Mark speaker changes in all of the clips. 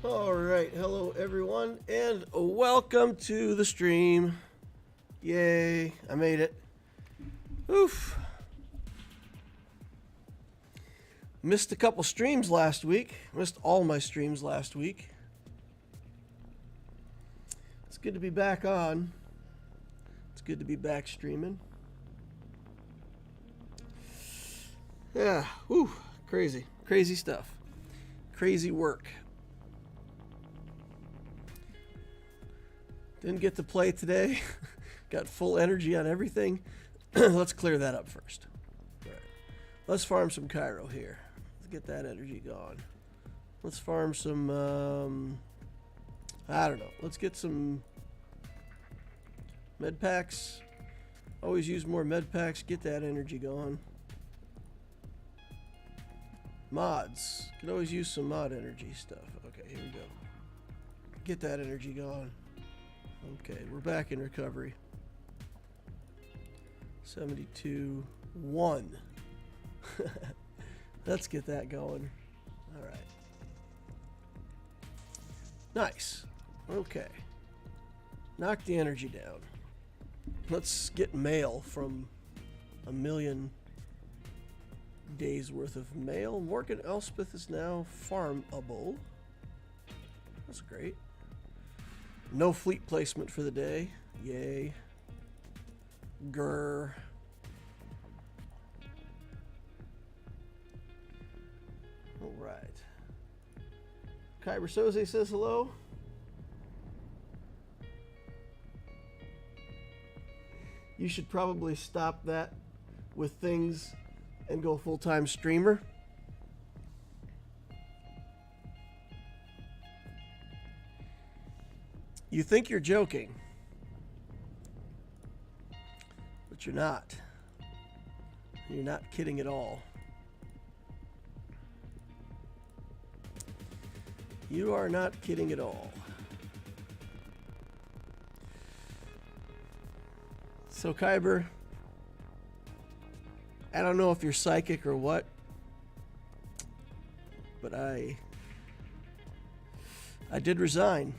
Speaker 1: All right, hello everyone, and welcome to the stream. Yay, I made it. Oof. Missed a couple streams last week. Missed all my streams last week. It's good to be back on. It's good to be back streaming. Yeah, whew, crazy. Crazy stuff. Crazy work. Didn't get to play today. Got full energy on everything. Let's clear that up first. All right. Let's farm some Kyber here. Let's get that energy going. Let's farm some, I don't know. Let's get some med packs. Always use more med packs. Get that energy going. Mods. Can always use some mod energy stuff. Okay, here we go. Get that energy going. Okay, we're back in recovery. 72, 1. Let's get that going. All right. Nice. Okay. Knock the energy down. Let's get mail from a million days worth of mail. Morgan Elspeth is now farmable. That's great. No fleet placement for the day. Yay. Grr. All right. Kyber Soze says hello. You should probably stop that with things and go full-time streamer. You think you're joking, but you're not. You're not kidding at all. You are not kidding at all. So Kyber, I don't know if you're psychic or what, but I did resign.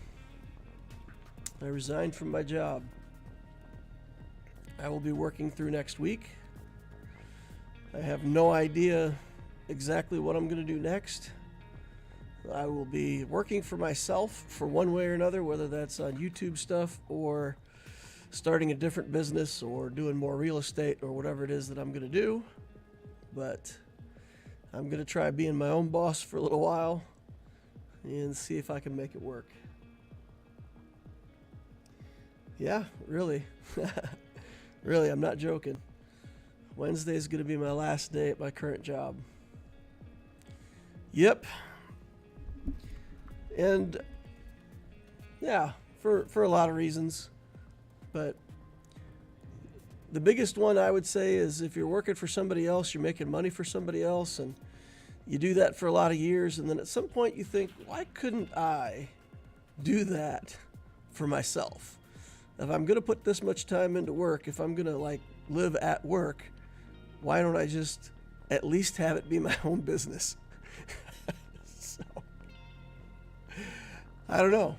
Speaker 1: I resigned from my job. I will be working through next week. I have no idea exactly what I'm going to do next. I will be working for myself for one way or another, whether that's on YouTube stuff or starting a different business or doing more real estate or whatever it is that I'm going to do. But I'm going to try being my own boss for a little while and see if I can make it work. Yeah, really. Really, I'm not joking. Wednesday is going to be my last day at my current job. Yep. And yeah, for a lot of reasons. But the biggest one I would say is if you're working for somebody else, you're making money for somebody else, and you do that for a lot of years, and then at some point you think, why couldn't I do that for myself? If I'm going to put this much time into work, if I'm going to like live at work, why don't I just at least have it be my own business? So, I don't know.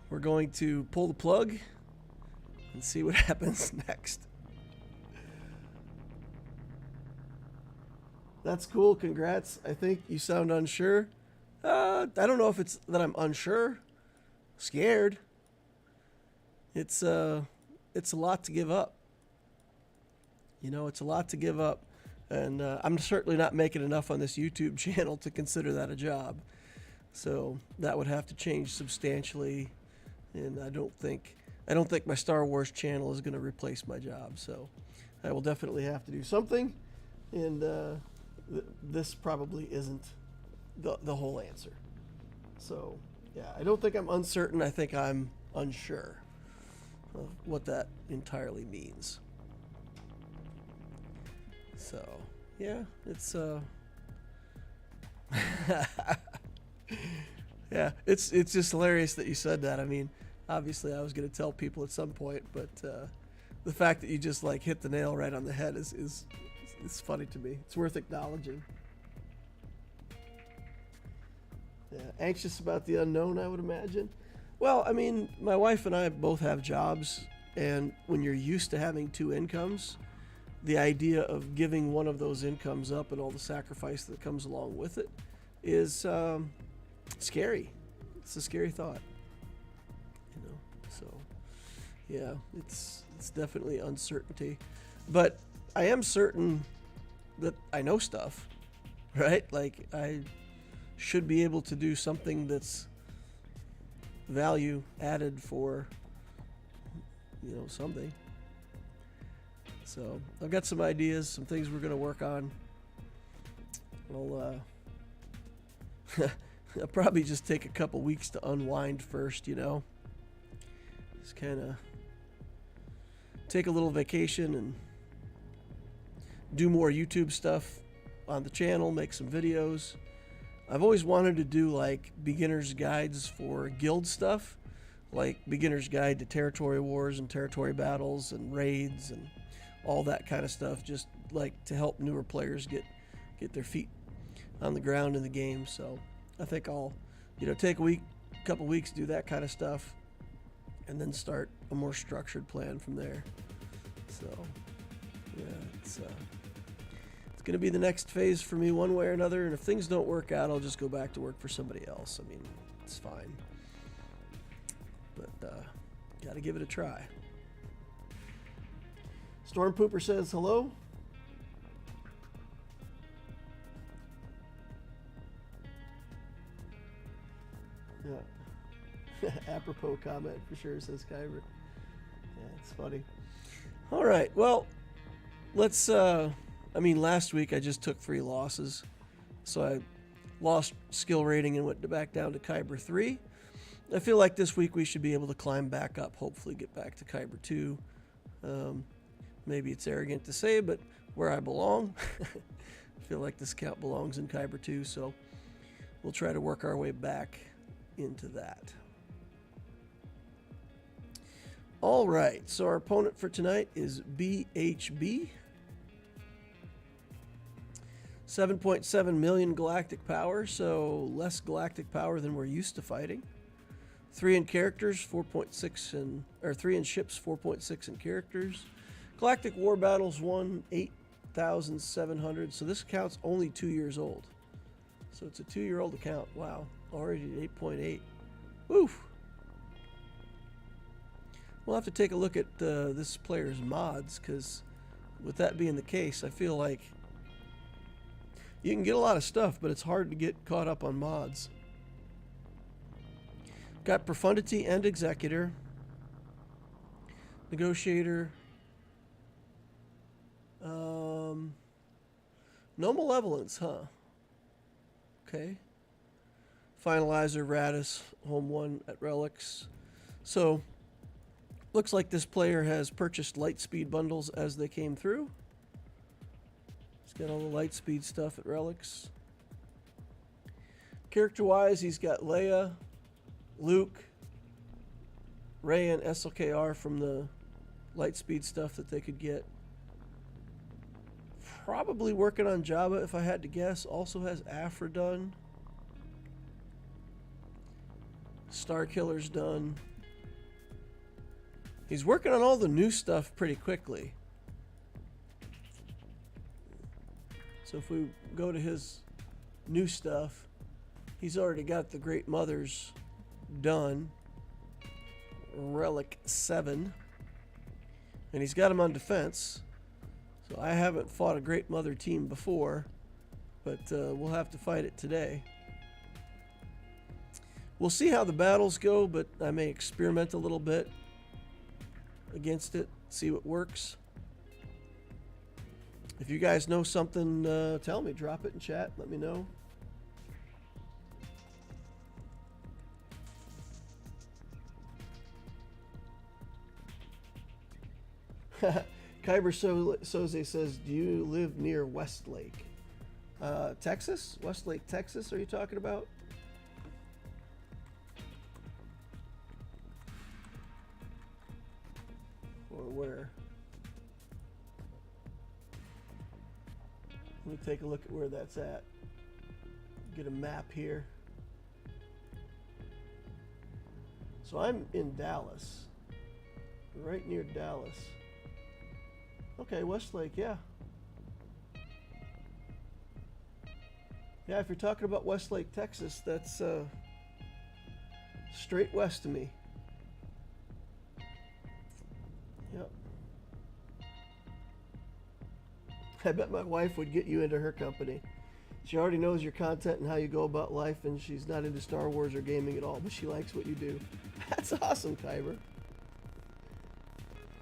Speaker 1: We're going to pull the plug and see what happens next. That's cool. Congrats. I think you sound unsure. I don't know if it's that I'm unsure. Scared. It's a lot to give up. You know, it's a lot to give up. And I'm certainly not making enough on this YouTube channel to consider that a job. So that would have to change substantially. And I don't think my Star Wars channel is going to replace my job. So I will definitely have to do something. And this probably isn't the whole answer. So yeah, I don't think I'm uncertain. I think I'm unsure of what that entirely means. So yeah, it's yeah, it's just hilarious that you said that. I mean, obviously I was going to tell people at some point, but the fact that you just like hit the nail right on the head is funny to me. It's worth acknowledging. Yeah, anxious about the unknown, I would imagine. Well, I mean, my wife and I both have jobs, and when you're used to having two incomes, the idea of giving one of those incomes up and all the sacrifice that comes along with it is scary. It's a scary thought, you know. So, yeah, it's definitely uncertainty, but I am certain that I know stuff, right? Like I should be able to do something that's value added for, you know, something. So I've got some ideas, some things we're going to work on. I'll probably just take a couple weeks to unwind first, you know. Just kind of take a little vacation and do more YouTube stuff on the channel, make some videos. I've always wanted to do like beginner's guides for guild stuff, like beginner's guide to territory wars and territory battles and raids and all that kind of stuff, just like to help newer players get their feet on the ground in the game. So I think I'll, you know, take a couple weeks, do that kind of stuff, and then start a more structured plan from there. So yeah, it's going to be the next phase for me one way or another, and if things don't work out, I'll just go back to work for somebody else. I mean, it's fine, but got to give it a try. Storm Pooper says hello. Yeah. Apropos comment for sure, says Kyber. Yeah, it's funny. All right, well, let's I mean, last week I just took 3 losses, so I lost skill rating and went back down to Kyber 3. I feel like this week we should be able to climb back up, hopefully get back to Kyber 2. Maybe it's arrogant to say, but where I belong. I feel like this count belongs in Kyber 2, so we'll try to work our way back into that. All right, so our opponent for tonight is BHB. 7.7 million galactic power, so less galactic power than we're used to fighting. 3 in characters, 4.6 in, or 3 in ships, 4.6 in characters. Galactic War Battles 1, 8,700. So this account's only 2 years old. So it's a 2-year-old account. Wow, already at 8.8. Woof. We'll have to take a look at this player's mods, because with that being the case, I feel like you can get a lot of stuff, but it's hard to get caught up on mods. Got Profundity and Executor. Negotiator. No Malevolence, huh? Okay. Finalizer, Radis, Home 1 at Relics. So, looks like this player has purchased Lightspeed bundles as they came through. He's got all the Lightspeed stuff at Relics. Character-wise, he's got Leia, Luke, Rey, and SLKR from the Lightspeed stuff that they could get. Probably working on Jabba, if I had to guess. Also has Afra done. Starkiller's done. He's working on all the new stuff pretty quickly. So if we go to his new stuff, he's already got the Great Mothers done. Relic 7. And he's got them on defense. So I haven't fought a Great Mother team before, but we'll have to fight it today. We'll see how the battles go, but I may experiment a little bit against it, see what works. If you guys know something, tell me. Drop it in chat. Let me know. Kyber Soze says, do you live near Westlake? Texas? Westlake, Texas, are you talking about? Or where? Let me take a look at where that's at. Get a map here. So I'm in Dallas. Right near Dallas. Okay, Westlake, yeah. Yeah, if you're talking about Westlake, Texas, that's straight west of me. Yep. I bet my wife would get you into her company. She already knows your content and how you go about life, and she's not into Star Wars or gaming at all, but she likes what you do. That's awesome, Kyber.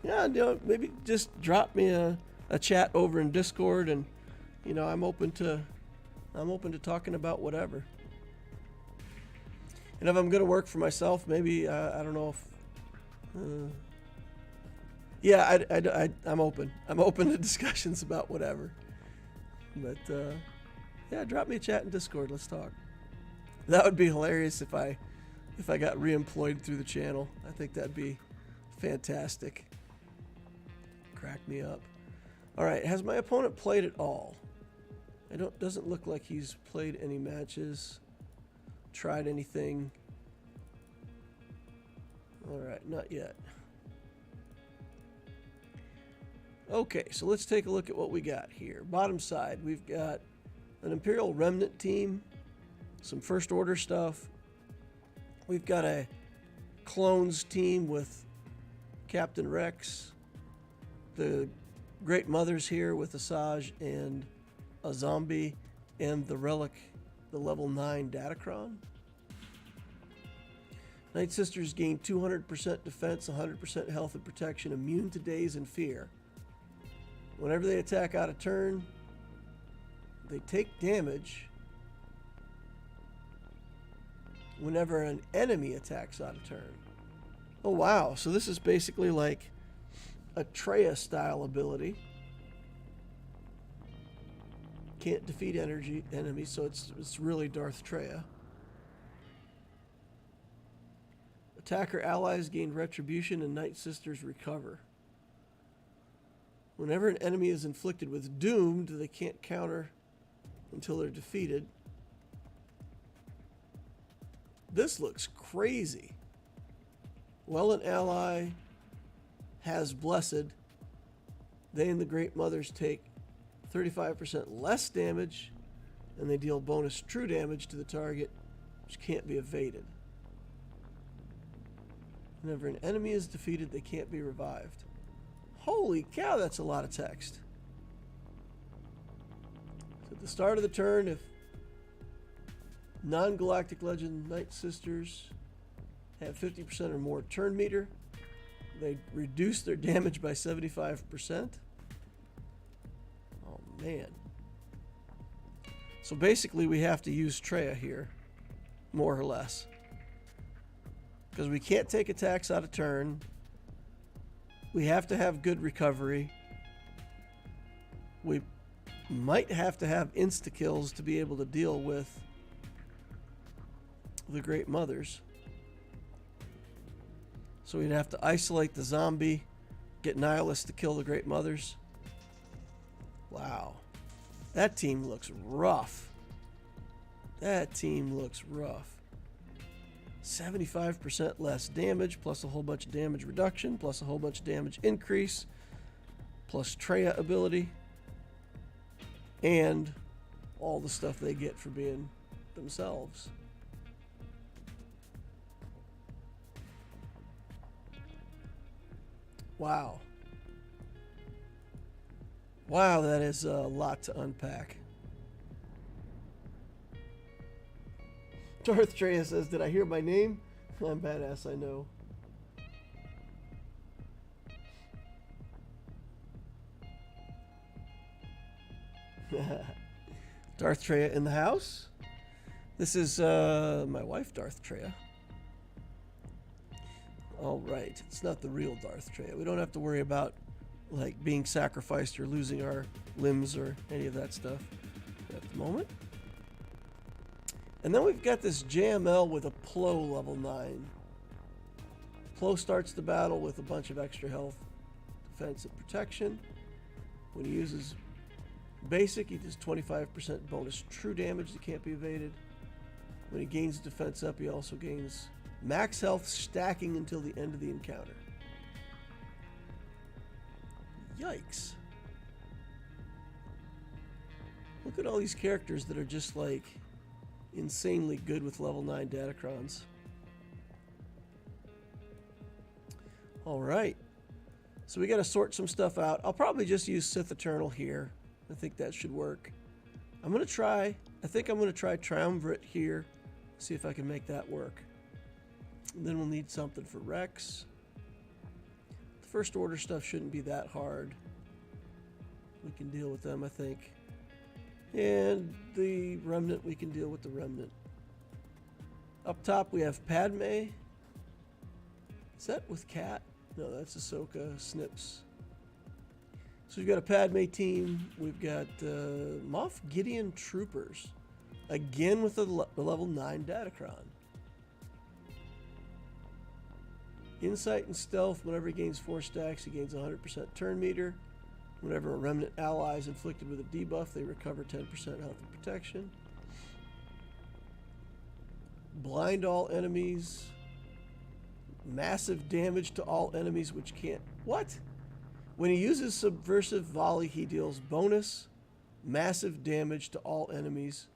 Speaker 1: Yeah, you know, maybe just drop me a chat over in Discord, and you know, I'm open to talking about whatever. And if I'm gonna work for myself, maybe I don't know if. Yeah, I'm open. I'm open to discussions about whatever. But yeah, drop me a chat in Discord. Let's talk. That would be hilarious if I got re-employed through the channel. I think that'd be fantastic. Crack me up. All right, has my opponent played at all? Doesn't look like he's played any matches, tried anything. All right, not yet. Okay, so let's take a look at what we got here. Bottom side, we've got an Imperial Remnant team, some First Order stuff. We've got a Clones team with Captain Rex, the Great Mothers here with Asajj and a zombie, and the relic, the level 9 Datacron. Nightsisters gain 200% defense, 100% health and protection, immune to daze and fear. Whenever they attack out of turn, they take damage whenever an enemy attacks out of turn. Oh wow, so this is basically like a Traya style ability. Can't defeat enemies, so it's really Darth Traya. Attacker allies gain retribution and Nightsisters recover. Whenever an enemy is inflicted with doomed, they can't counter until they're defeated. This looks crazy. While an ally has blessed, they and the Great Mothers take 35% less damage, and they deal bonus true damage to the target, which can't be evaded. Whenever an enemy is defeated, they can't be revived. Holy cow, that's a lot of text. So at the start of the turn, if non-Galactic Legend Nightsisters have 50% or more turn meter, they reduce their damage by 75%. Oh man. So basically we have to use Traya here, more or less. Because we can't take attacks out of turn. We have to have good recovery. We might have to have insta-kills to be able to deal with the Great Mothers. So we'd have to isolate the zombie, get Nihilist to kill the Great Mothers. Wow. That team looks rough. That team looks rough. 75% less damage, plus a whole bunch of damage reduction, plus a whole bunch of damage increase, plus Traya ability, and all the stuff they get for being themselves. Wow. Wow, that is a lot to unpack. Darth Traya says, did I hear my name? I'm badass, I know. Darth Traya in the house. This is my wife, Darth Traya. All right, it's not the real Darth Traya. We don't have to worry about like being sacrificed or losing our limbs or any of that stuff at the moment. And then we've got this JML with a Plo level 9. Plo starts the battle with a bunch of extra health, defense, and protection. When he uses basic, he does 25% bonus true damage that can't be evaded. When he gains defense up, he also gains Max health stacking until the end of the encounter. Yikes. Look at all these characters that are just like insanely good with level 9 Datacrons. Alright. So we got to sort some stuff out. I'll probably just use Sith Eternal here. I think that should work. I'm going to try, I think I'm going to try Triumvirate here. See if I can make that work. And then we'll need something for Rex. The First Order stuff shouldn't be that hard. We can deal with them, I think. And the Remnant, we can deal with the Remnant. Up top we have Padme. Is that with Cat? No, that's Ahsoka, Snips. So we've got a Padme team. We've got Moff Gideon Troopers. Again with the level 9 Datacron. Insight and Stealth. Whenever he gains 4 stacks, he gains 100% turn meter. Whenever a Remnant ally is inflicted with a debuff, they recover 10% health and protection. Blind all enemies. Massive damage to all enemies which can't... What? When he uses Subversive Volley, he deals bonus massive damage to all enemies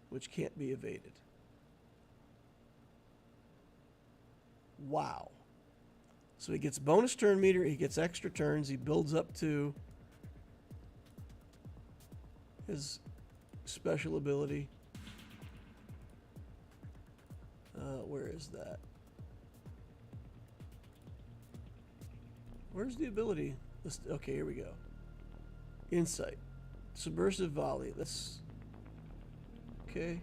Speaker 1: which can't be evaded. Wow. So he gets bonus turn meter, he gets extra turns, he builds up to his special ability. Where is that? Where's the ability? Okay, here we go. Insight. Subversive Volley. That's... Okay.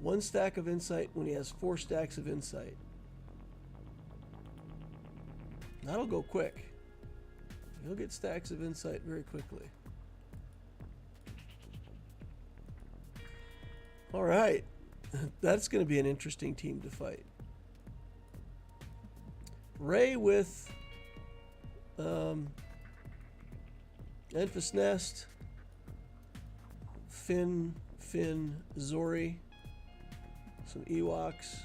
Speaker 1: 1 stack of Insight when he has 4 stacks of Insight. That'll go quick. He'll get stacks of Insight very quickly. Alright. That's going to be an interesting team to fight. Rey with Enfys Nest, Finn, Zori, some Ewoks.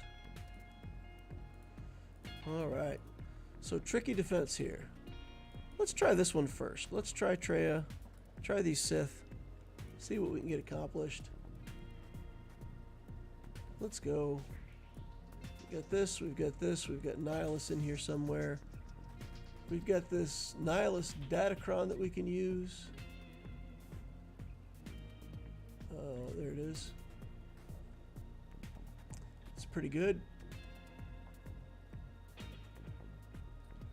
Speaker 1: Alright. So tricky defense here. Let's try this one first. Let's try Traya. Try these Sith. See what we can get accomplished. Let's go. We've got this, we've got this, we've got Nihilus in here somewhere. We've got this Nihilus Datacron that we can use. There it is. It's pretty good.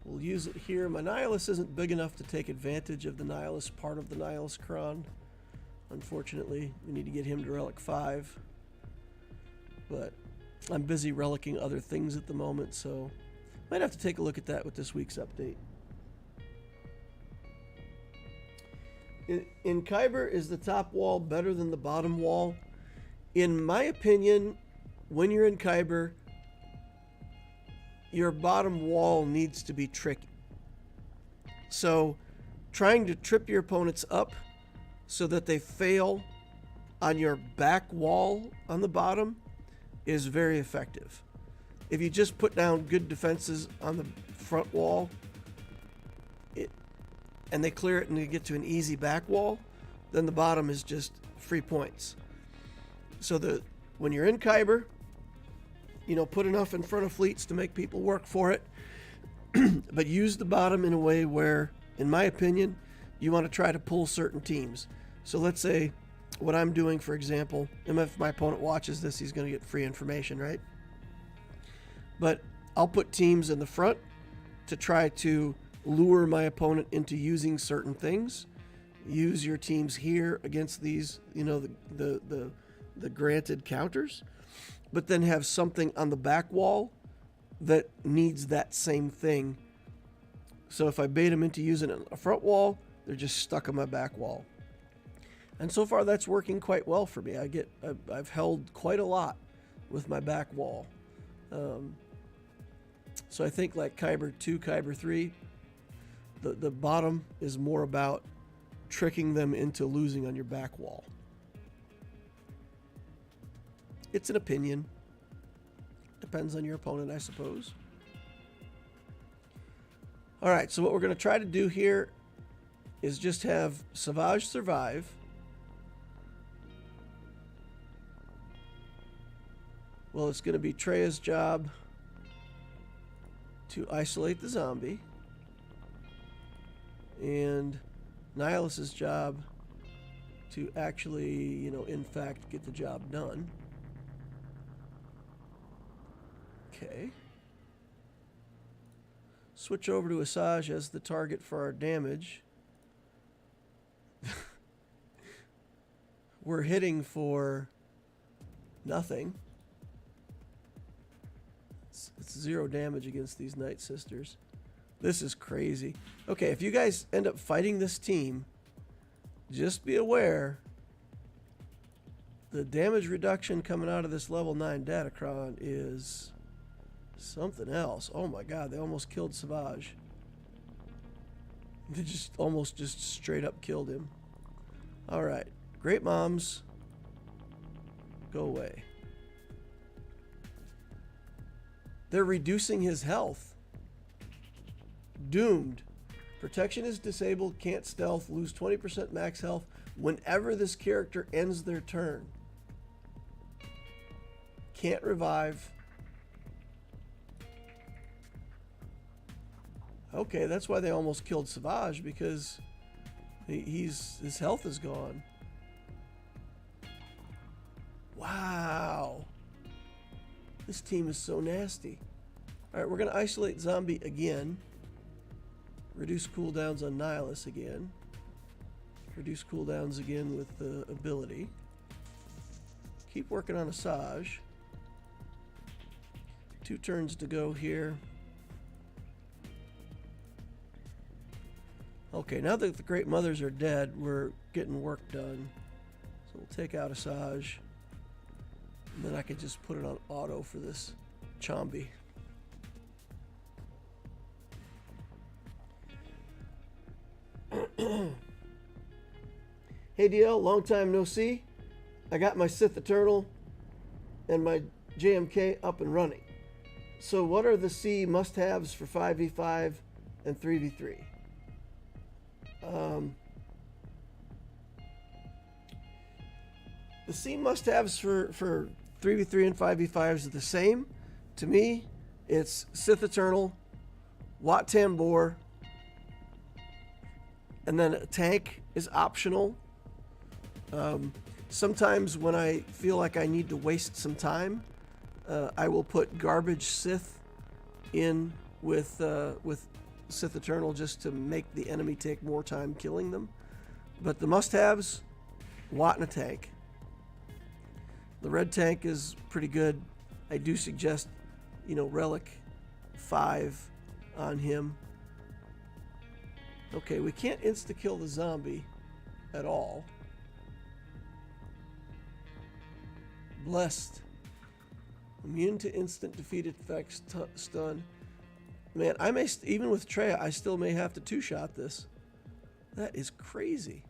Speaker 1: We'll use it here. My Nihilus isn't big enough to take advantage of the Nihilus part of the Nihilus Kron. Unfortunately, we need to get him to Relic 5. But I'm busy relicking other things at the moment, so might have to take a look at that with this week's update. In Kyber, is the top wall better than the bottom wall? In my opinion, when you're in Kyber, your bottom wall needs to be tricky. So trying to trip your opponents up so that they fail on your back wall on the bottom is very effective. If you just put down good defenses on the front wall, and they clear it and they get to an easy back wall, then the bottom is just free points. So when you're in Kyber, put enough in front of fleets to make people work for it, but use the bottom in a way where, in my opinion, you want to try to pull certain teams. So let's say what I'm doing, for example, and if my opponent watches this, he's going to get free information, right? But I'll put teams in the front to try to lure my opponent into using certain things. Use your teams here against these, the granted counters, but then have something on the back wall that needs that same thing. So if I bait them into using it on a front wall, they're just stuck on my back wall. And so far that's working quite well for me. I've held quite a lot with my back wall. So I think like Kyber 2, Kyber 3, the bottom is more about tricking them into losing on your back wall. It's an opinion. I Depends on your opponent, I suppose. All right, so what we're going to try to do here is just have Savage survive. Well, it's going to be Treya's job to isolate the zombie. And Nihilus's job to actually, you know, in fact, get the job done. Okay. Switch over to Asajj as the target for our damage. We're hitting for nothing. It's 0 damage against these Nightsisters. This is crazy. Okay, if you guys end up fighting this team, just be aware the damage reduction coming out of this level 9 Datacron is something else. Oh my god, they almost killed Savage. They just almost just straight up killed him. Alright, Great Moms, go away. They're reducing his health. Doomed. Protection is disabled, can't stealth, lose 20% max health whenever this character ends their turn. Can't revive. Okay, that's why they almost killed Savage, because his health is gone. Wow. This team is so nasty. Alright, we're going to isolate Zombie again. Reduce cooldowns on Nihilus again. Reduce cooldowns again with the ability. Keep working on Asajj. 2 turns to go here. Okay, now that the Great Mothers are dead, we're getting work done. So we'll take out Asajj. And then I can just put it on auto for this Chombi. Hey DL, long time no see. I got my Sith Eternal and my JMK up and running. So what are the C must-haves for 5v5 and 3v3? The C must-haves for 3v3 and 5v5s are the same. To me, it's Sith Eternal, Wat Tambor, and then a tank is optional. Sometimes when I feel like I need to waste some time, I will put Garbage Sith in with Sith Eternal just to make the enemy take more time killing them. But the must-haves, Wat and a tank. The red tank is pretty good. I do suggest, you know, Relic 5 on him. Okay, we can't insta-kill the zombie at all. Blessed. Immune to instant defeat effects, stun. Man, I may, even with Treya, I still may have to 2-shot this. That is crazy.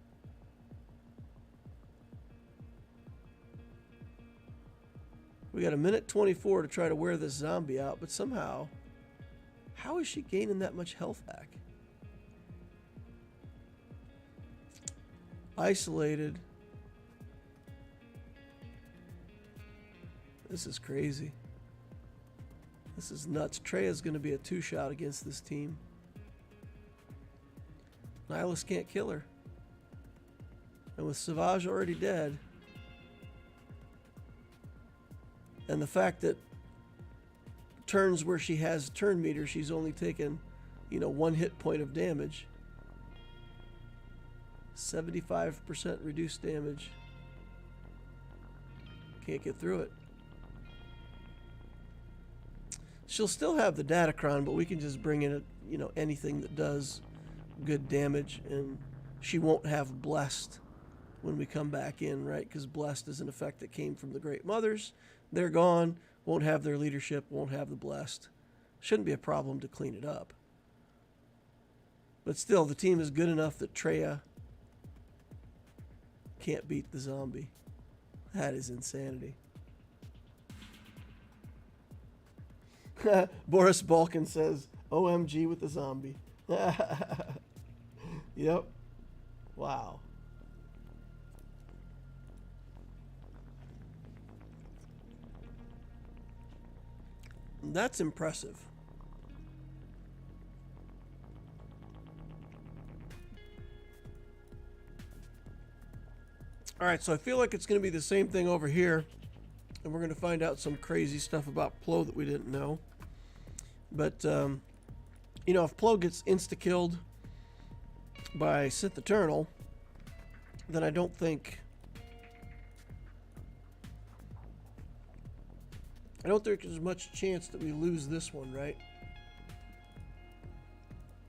Speaker 1: We got 1:24 to try to wear this zombie out, but somehow, how is she gaining that much health back? Isolated. This is crazy. This is nuts. Treya's going to be a 2-shot against this team. Nihilus can't kill her. And with Savage already dead, and the fact that turns where she has turn meter, she's only taken, you know, 1 hit point of damage. 75% reduced damage. Can't get through it. She'll still have the Datacron, but we can just bring in, you know, anything that does good damage, and she won't have Blessed when we come back in, right? Because Blessed is an effect that came from the Great Mothers. They're gone, won't have their leadership, won't have the Blessed. Shouldn't be a problem to clean it up. But still, the team is good enough that Treya can't beat the zombie. That is insanity. Boris Balkan says, OMG with the zombie. Yep. Wow. That's impressive. Alright, so I feel like it's going to be the same thing over here. And we're going to find out some crazy stuff about Plo that we didn't know. But, you know, if Plo gets insta-killed by Sith Eternal, then I don't think there's much chance that we lose this one, right?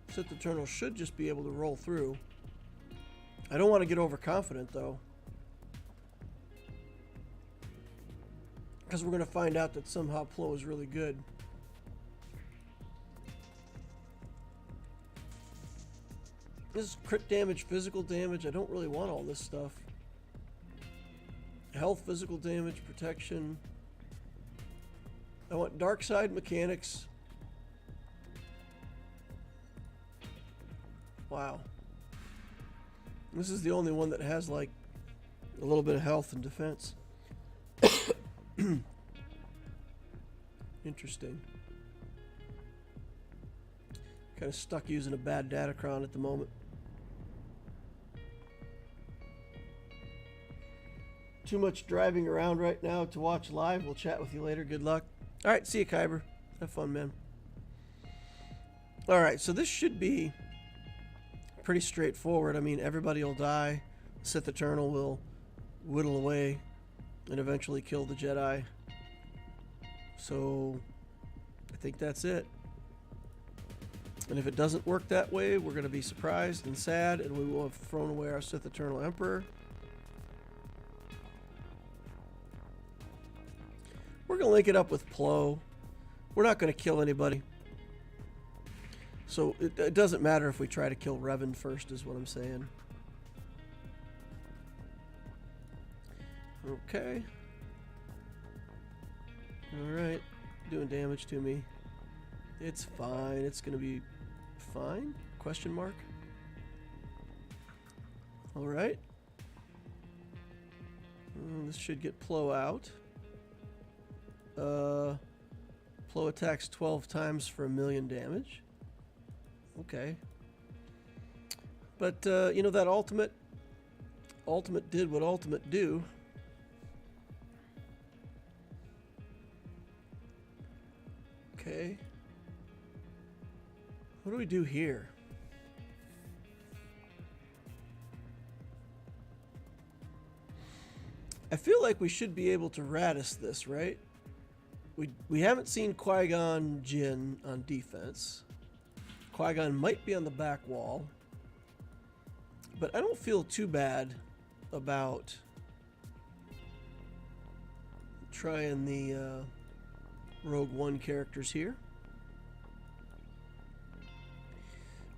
Speaker 1: Sith Eternal should just be able to roll through. I don't want to get overconfident, though. Because we're going to find out that somehow Plo is really good. This is crit damage, physical damage. I don't really want all this stuff. Health, physical damage, protection. I want dark side mechanics. Wow. This is the only one that has like a little bit of health and defense. Interesting. Kind of stuck using a bad datacron at the moment. Too much driving around right now to watch live. We'll chat with you later. Good luck. All right, see you, Kyber. Have fun, man. All right, so this should be pretty straightforward. I mean, everybody will die. Sith Eternal will whittle away and eventually kill the Jedi. So I think that's it. And if it doesn't work that way, we're going to be surprised and sad, and we will have thrown away our Sith Eternal Emperor. We're going to link it up with Plo. We're not going to kill anybody. So it doesn't matter if we try to kill Revan first, is what I'm saying. Okay. Alright. Doing damage to me. It's fine. It's going to be fine? Question mark? Alright. This should get Plo out. Plo attacks 12 times for 1,000,000 damage. Okay. But, you know, that ultimate did what ultimate do. Okay. What do we do here? I feel like we should be able to Radis this, right? We haven't seen Qui-Gon Jinn on defense. Qui-Gon might be on the back wall. But I don't feel too bad about trying the Rogue One characters here.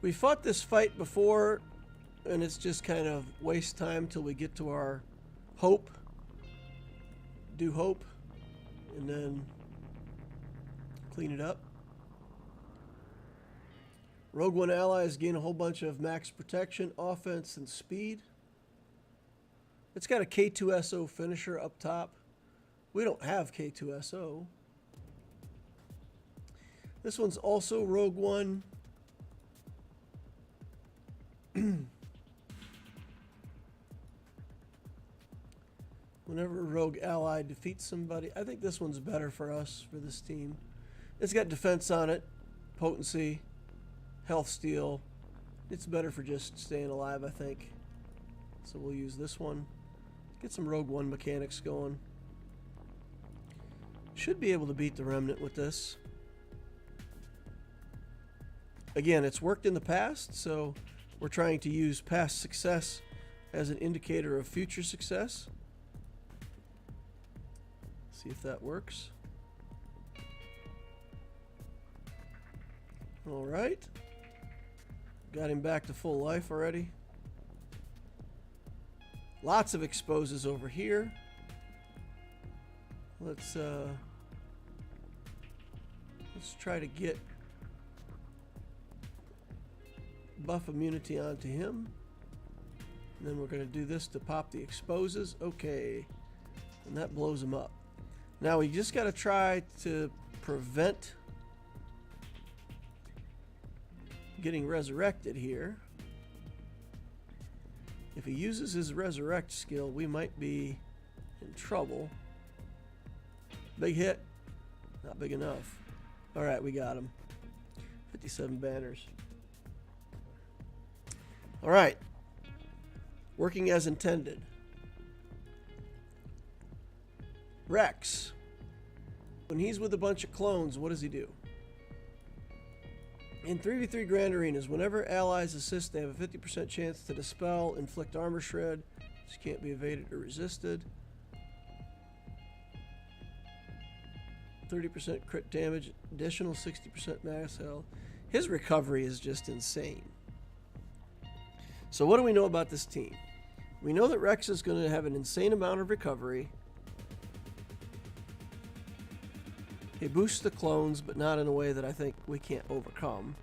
Speaker 1: We fought this fight before, and it's just kind of waste time till we get to our hope. Do hope, and then clean it up. Rogue One allies gain a whole bunch of max protection, offense, and speed. It's got a K2SO finisher up top. We don't have K2SO. This one's also Rogue One. Whenever a rogue ally defeats somebody, I think this one's better for us, for this team. It's got defense on it, potency, health steal. It's better for just staying alive, I think. So we'll use this one. Get some Rogue One mechanics going. Should be able to beat the Remnant with this. Again, it's worked in the past, so we're trying to use past success as an indicator of future success. See if that works. All right. Got him back to full life already. Lots of exposes over here. Let's Let's try to get buff immunity onto him. And then we're going to do this to pop the exposes. Okay. And that blows him up. Now we just got to try to prevent getting resurrected here. If he uses his resurrect skill, we might be in trouble. Big hit. Not big enough. Alright, we got him. 57 banners. Alright. Working as intended. Rex. When he's with a bunch of clones, what does he do? In 3v3 Grand Arenas, whenever allies assist, they have a 50% chance to dispel, inflict armor shred, which can't be evaded or resisted. 30% crit damage, additional 60% max health. His recovery is just insane. So what do we know about this team? We know that Rex is going to have an insane amount of recovery. He boosts the clones, but not in a way that I think we can't overcome.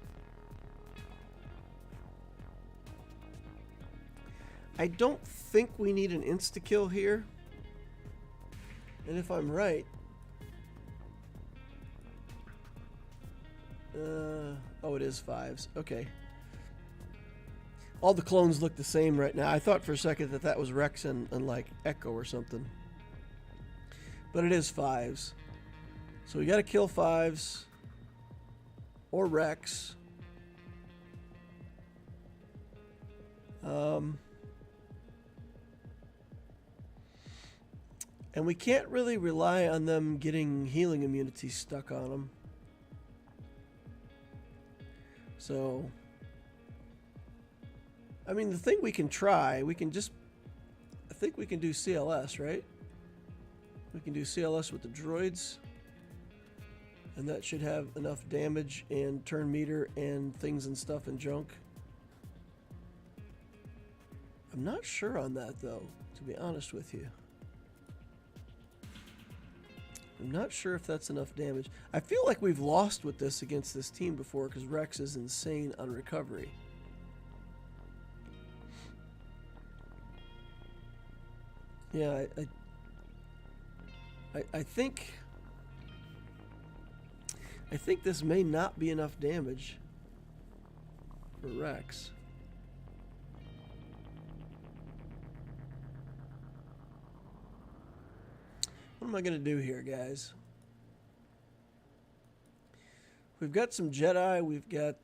Speaker 1: I don't think we need an insta-kill here. And if I'm right... oh, it is 5s. Okay. All the clones look the same right now. I thought for a second that that was Rex and like Echo or something. But it is 5s. So we got to kill 5s or Rex. And we can't really rely on them getting healing immunity stuck on them. So, I mean, the thing we can try, we can just, I think we can do CLS, right? We can do CLS with the droids. And that should have enough damage and turn meter and things and stuff and junk. I'm not sure on that though, to be honest with you. I'm not sure if that's enough damage. I feel like we've lost with this against this team before because Rex is insane on recovery. Yeah, I think this may not be enough damage for Rex. What am I going to do here, guys? We've got some Jedi. We've got...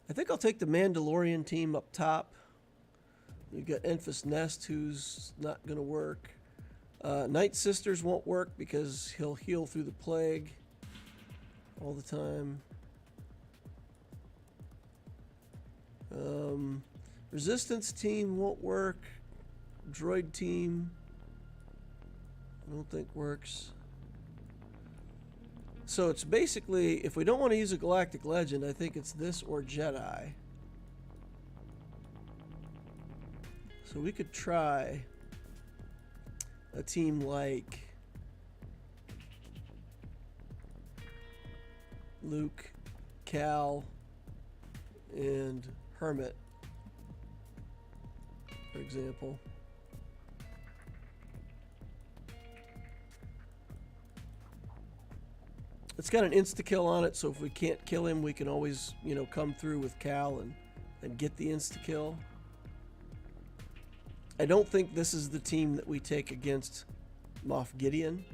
Speaker 1: I think I'll take the Mandalorian team up top. We've got Enfys Nest, who's not going to work. Nightsisters won't work because he'll heal through the plague all the time. Resistance team won't work. Droid team, I don't think works. So it's basically, if we don't want to use a Galactic Legend, I think it's this or Jedi. So we could try a team like Luke, Cal, and Hermit, for example. It's got an insta-kill on it, so if we can't kill him, we can always, you know, come through with Cal and get the insta-kill. I don't think this is the team that we take against Moff Gideon.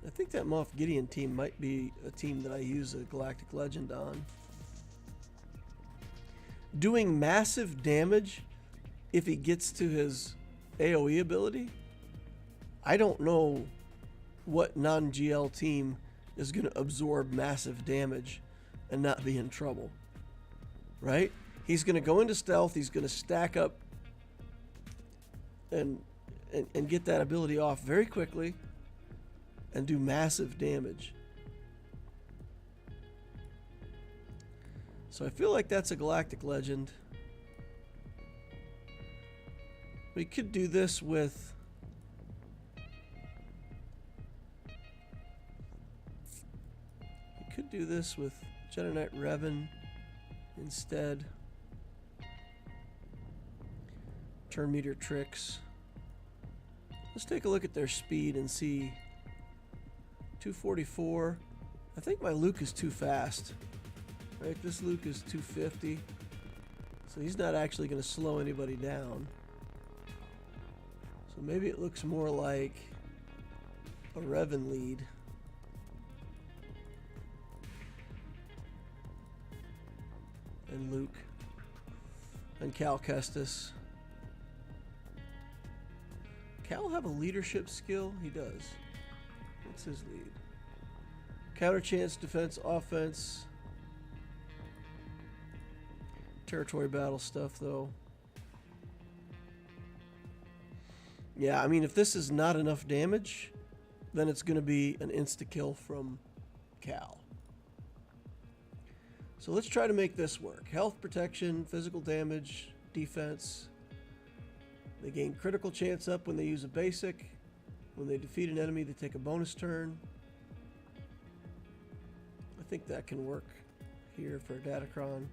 Speaker 1: I think that Moff Gideon team might be a team that I use a Galactic Legend on. Doing massive damage if he gets to his AoE ability. I don't know what non-GL team is going to absorb massive damage and not be in trouble. Right? He's going to go into stealth. He's going to stack up and get that ability off very quickly and do massive damage. So I feel like that's a Galactic Legend. We could do this with could do this with Jedi Knight Revan instead. Turn meter tricks. Let's take a look at their speed and see. 244. I think my Luke is too fast. Right, this Luke is 250. So he's not actually going to slow anybody down. So maybe it looks more like a Revan lead. And Luke. And Cal Kestis. Cal have a leadership skill? He does. What's his lead? Counter chance, defense, offense. Territory battle stuff, though. Yeah, I mean, if this is not enough damage, then it's going to be an insta-kill from Cal. So let's try to make this work. Health, protection, physical damage, defense. They gain critical chance up when they use a basic. When they defeat an enemy, they take a bonus turn. I think that can work here for a Datacron.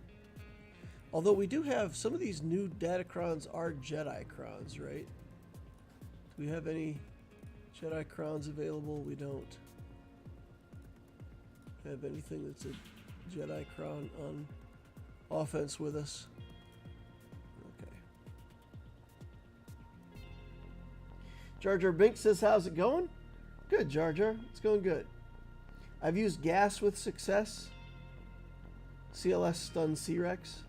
Speaker 1: Although we do have some of these new Datacrons are Jedi Crons, right? Do we have any Jedi Crons available? We don't have anything that's a Jedi Cron on offense with us. Okay. Jar Jar Binks says, how's it going? Good, Jar Jar. It's going good. I've used gas with success. CLS stun C-Rex.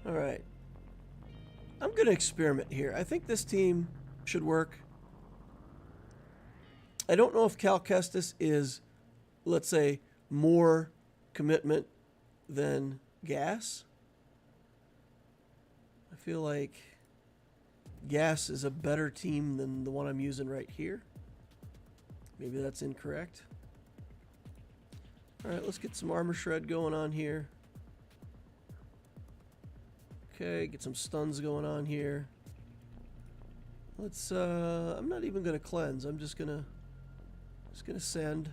Speaker 1: Alright. I'm going to experiment here. I think this team should work. I don't know if Cal Kestis is, let's say, more commitment than gas. I feel like gas is a better team than the one I'm using right here. Maybe that's incorrect. Alright, let's get some armor shred going on here. Okay, get some stuns going on here. Let's I'm not even gonna cleanse. I'm just gonna send.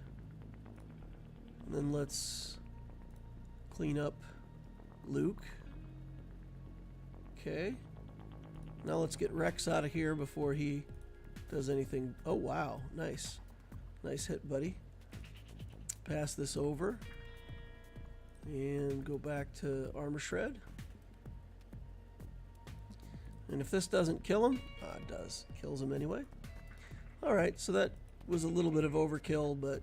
Speaker 1: And then let's clean up Luke. Okay. Now let's get Rex out of here before he does anything. Oh wow, nice. Nice hit, buddy. Pass this over. And go back to armor shred. And if this doesn't kill him, it does. Kills him anyway. Alright, so that was a little bit of overkill, but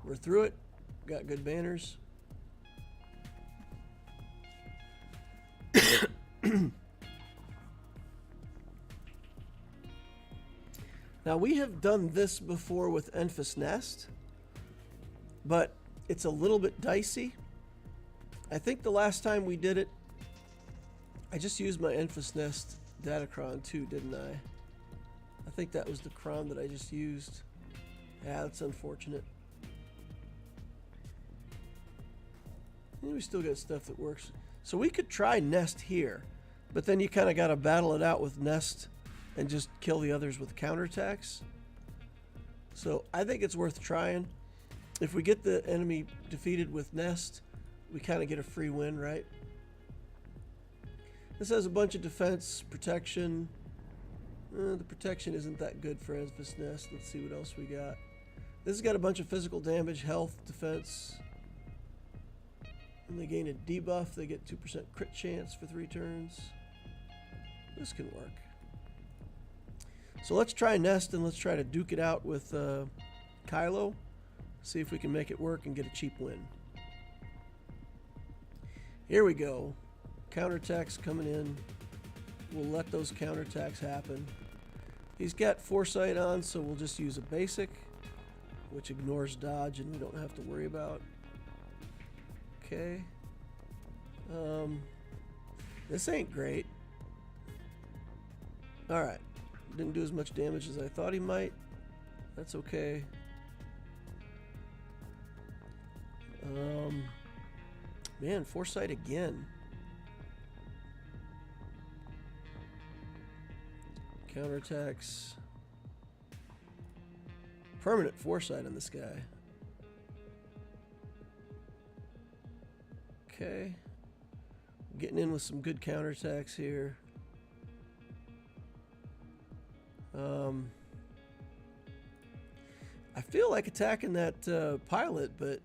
Speaker 1: we're through it. Got good banners. Now, we have done this before with Enfys Nest, but it's a little bit dicey. I think the last time we did it, I just used my Enfys Nest Datacron too, didn't I? I think that was the Cron that I just used. Yeah, that's unfortunate. And we still got stuff that works. So we could try Nest here, but then you kind of got to battle it out with Nest and just kill the others with counterattacks. So I think it's worth trying. If we get the enemy defeated with Nest, we kind of get a free win, right? This has a bunch of defense, protection. The protection isn't that good for Enfys Nest. Let's see what else we got. This has got a bunch of physical damage, health, defense. And they gain a debuff. They get 2% crit chance for 3 turns. This can work. So let's try Nest and let's try to duke it out with Kylo. See if we can make it work and get a cheap win. Here we go. Counterattacks coming in. We'll let those counterattacks happen. He's got Foresight on, so we'll just use a basic, which ignores dodge and we don't have to worry about. Okay. This ain't great. Alright. Didn't do as much damage as I thought he might. That's okay. Man, Foresight again. Counterattacks. permanent foresight on this guy. Okay. Getting in with some good counterattacks here. I feel like attacking that pilot, but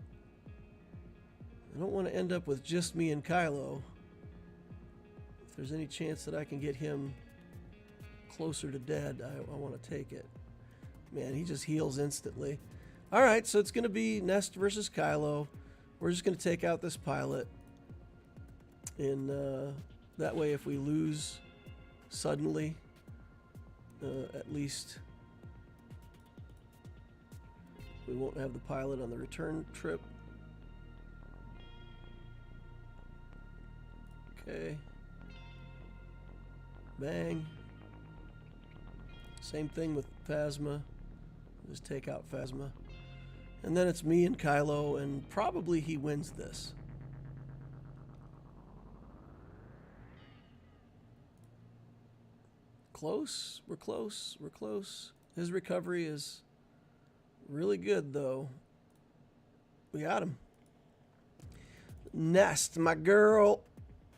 Speaker 1: I don't want to end up with just me and Kylo. If there's any chance that I can get him closer to dead, I want to take it. Man, he just heals instantly. Alright, so it's going to be Nest versus Kylo. We're just going to take out this pilot. And that way, if we lose suddenly, at least we won't have the pilot on the return trip. Okay. Bang. Same thing with Phasma. Just take out Phasma. And then it's me and Kylo, and probably he wins this. Close. We're close. We're close. His recovery is really good, though. We got him. Nest, my girl.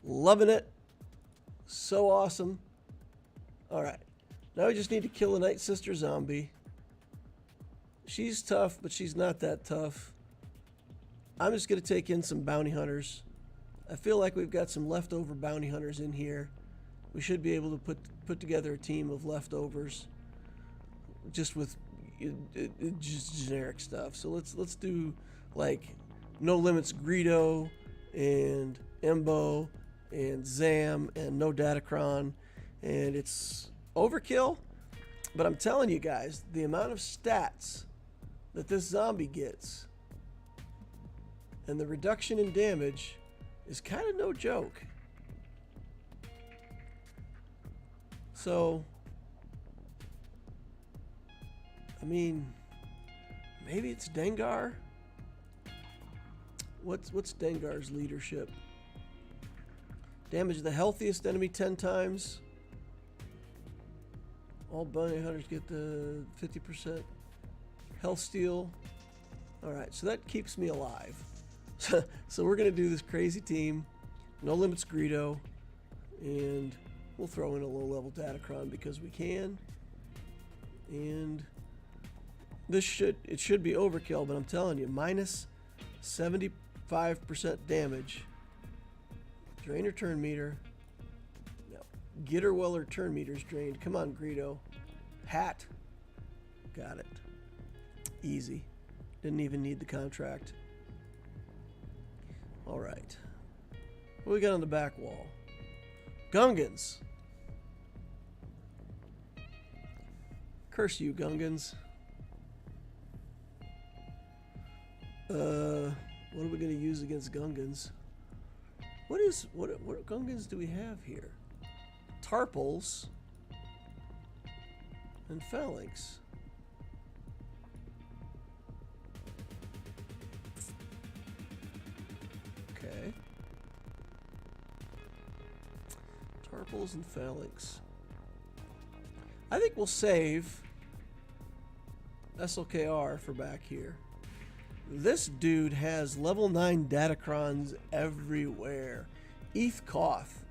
Speaker 1: Loving it. So awesome. Alright. Now we just need to kill a Nightsister zombie. She's tough, but she's not that tough. I'm just going to take in some bounty hunters. I feel like we've got some leftover bounty hunters in here. We should be able to put together a team of leftovers, just with just generic stuff. So let's do like No Limits Greedo and Embo and Zam and no Datacron, and it's overkill. But I'm telling you guys, the amount of stats that this zombie gets and the reduction in damage is kind of no joke. So, I mean, maybe it's Dengar. What's Dengar's leadership? Damage the healthiest enemy 10 times. All bounty hunters get the 50% health steal. Alright, so that keeps me alive. So we're going to do this crazy team. No Limits Greedo. And we'll throw in a low-level Datacron because we can. And this should be overkill, but I'm telling you, minus 75% damage. Drain her turn meter. No. Get her while her turn meter's drained. Come on, Greedo. Hat. Got it. Easy. Didn't even need the contract. Alright. What we got on the back wall? Gungans. Curse you, Gungans. What are we going to use against Gungans? What Gungans do we have here? Tarpals and Phalanx. Okay. Tarpals and Phalanx. I think we'll save SLKR for back here. This dude has level 9 Datacrons everywhere. Eth Koth.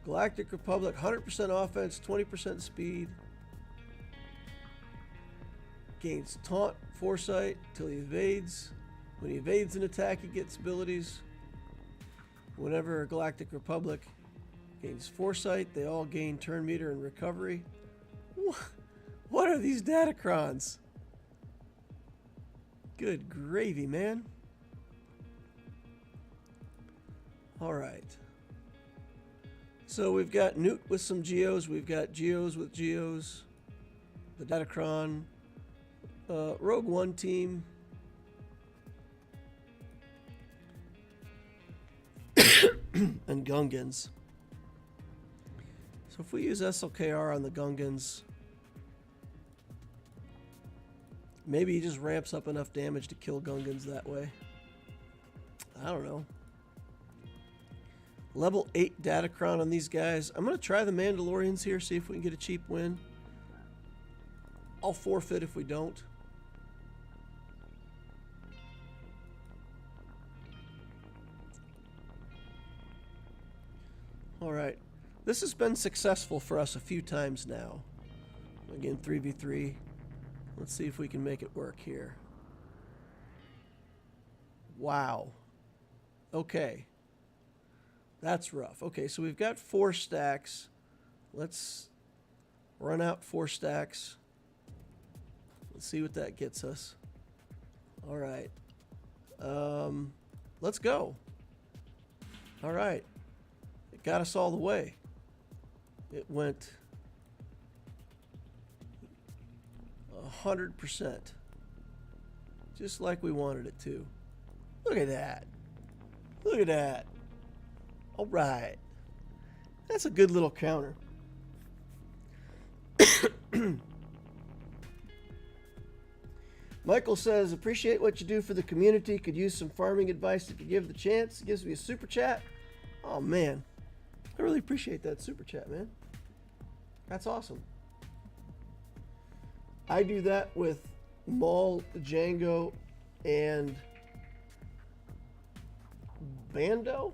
Speaker 1: Galactic Republic, 100% offense, 20% speed. Gains taunt, foresight, till he evades. When he evades an attack, he gets abilities. Whenever a Galactic Republic gains foresight, they all gain turn meter and recovery. What are these Datacrons? Good gravy, man. Alright. So we've got Newt with some Geos. We've got Geos with Geos. The Datacron. Rogue One team. And Gungans. So if we use SLKR on the Gungans, maybe he just ramps up enough damage to kill Gungans that way. I don't know. Level 8 Datacron on these guys. I'm going to try the Mandalorians here, see if we can get a cheap win. I'll forfeit if we don't. All right. This has been successful for us a few times now. Again, 3v3. Let's see if we can make it work here. Wow. Okay. That's rough. Okay, so we've got 4 stacks. Let's run out 4 stacks. Let's see what that gets us. All right. Let's go. All right. It got us all the way. It went 100%. Just like we wanted it to. Look at that. Look at that. All right. That's a good little counter. Michael says, appreciate what you do for the community. Could use some farming advice if you give the chance. It gives me a super chat. Oh, man. I really appreciate that super chat, man. That's awesome. I do that with Maul, Django, and Bando.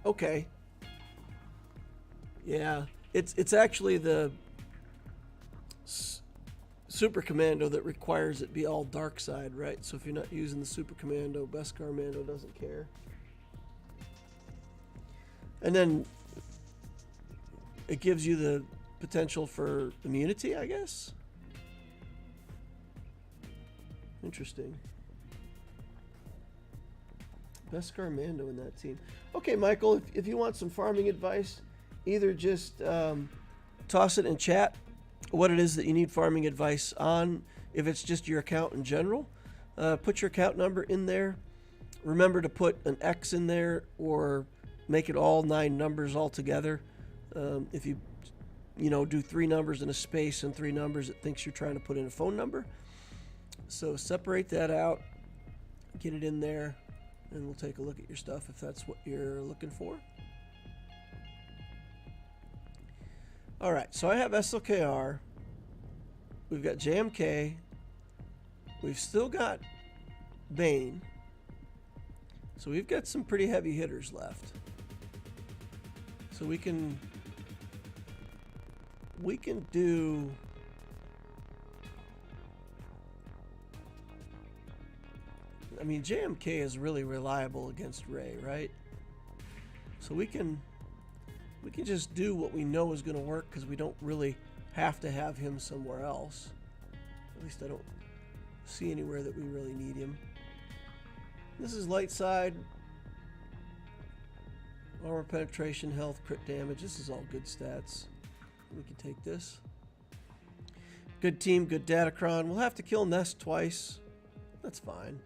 Speaker 1: Okay. Yeah, it's actually the Super Commando that requires it be all dark side, right? So if you're not using the Super Commando, Beskar Mando doesn't care. And then it gives you the potential for immunity, I guess. Interesting. Beskar Mando in that team. Okay, Michael, if you want some farming advice, either just toss it in chat what it is that you need farming advice on. If it's just your account in general, put your account number in there. Remember to put an X in there or make it all 9 numbers all together. If you do 3 numbers in a space and 3 numbers, it thinks you're trying to put in a phone number. So separate that out, get it in there, and we'll take a look at your stuff if that's what you're looking for. All right, so I have SLKR. We've got JMK. We've still got Bane. So we've got some pretty heavy hitters left. So we can do I mean, JMK is really reliable against Rey, right? So we can just do what we know is going to work because we don't really have to have him somewhere else. At least I don't see anywhere that we really need him. This is light side. Armor penetration, health, crit damage. This is all good stats. We can take this. Good team, good Datacron. We'll have to kill Nest twice. That's fine.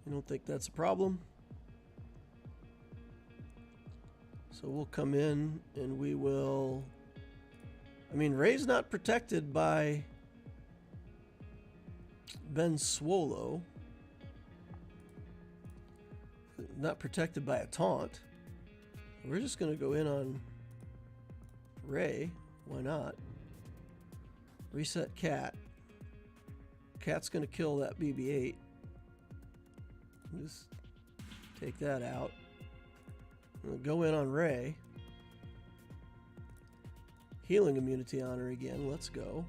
Speaker 1: I don't think that's a problem. So we'll come in and we will... I mean, Rey's not protected by Ben Swgoh. Not protected by a taunt. We're just going to go in on Rey. Why not? Reset Cat. Cat's going to kill that BB-8. Just take that out. We'll go in on Rey. Healing immunity on her again. Let's go.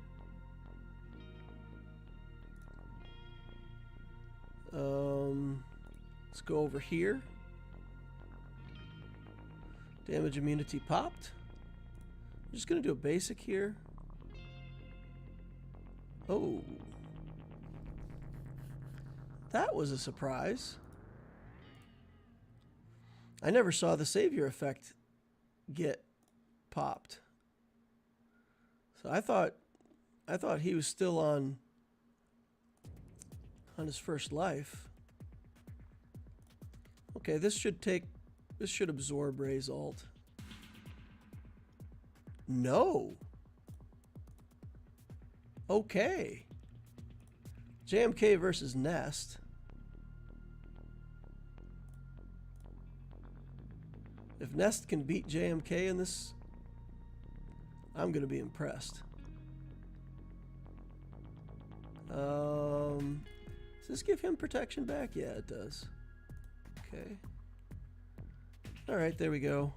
Speaker 1: Let's go over here. Damage immunity popped. I'm just going to do a basic here. Oh. That was a surprise. I never saw the savior effect get popped. So I thought he was still on his first life. Okay, this should absorb Rey's ult. No. Okay. JMK versus Nest. If Nest can beat JMK in this, I'm going to be impressed. Is this give him protection back? Yeah, it does. Okay. Alright, there we go.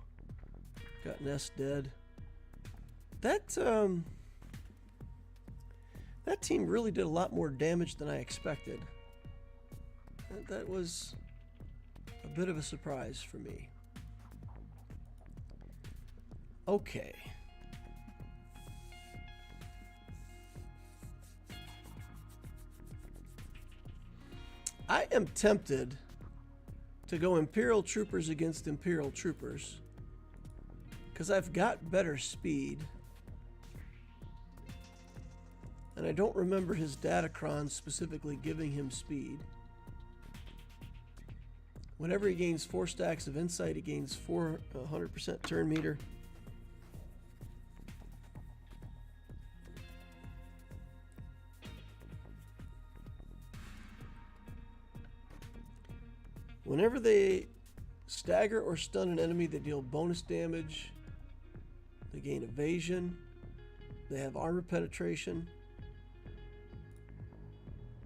Speaker 1: Got Nest dead. That team really did a lot more damage than I expected. That was a bit of a surprise for me. Okay. I am tempted to go Imperial Troopers against Imperial Troopers because I've got better speed. And I don't remember his Datacron specifically giving him speed. Whenever he gains 4 stacks of insight, he gains 400% turn meter. Whenever they stagger or stun an enemy, they deal bonus damage. They gain evasion. They have armor penetration.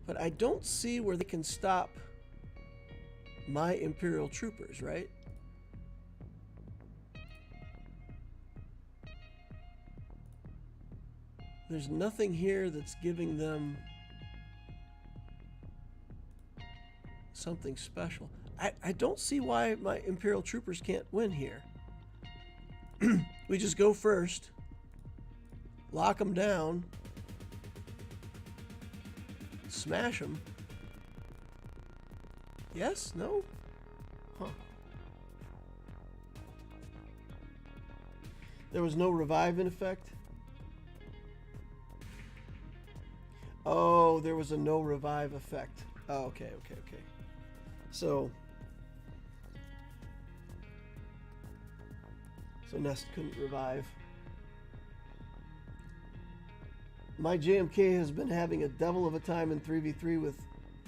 Speaker 1: But I don't see where they can stop my Imperial Troopers, right? There's nothing here that's giving them something special. I don't see why my Imperial Troopers can't win here. We just go first, lock them down, smash them. Yes? No? Huh. There was no revive in effect? Oh, there was a no revive effect. Oh, okay. So Nest couldn't revive. My JMK has been having a devil of a time in 3v3 with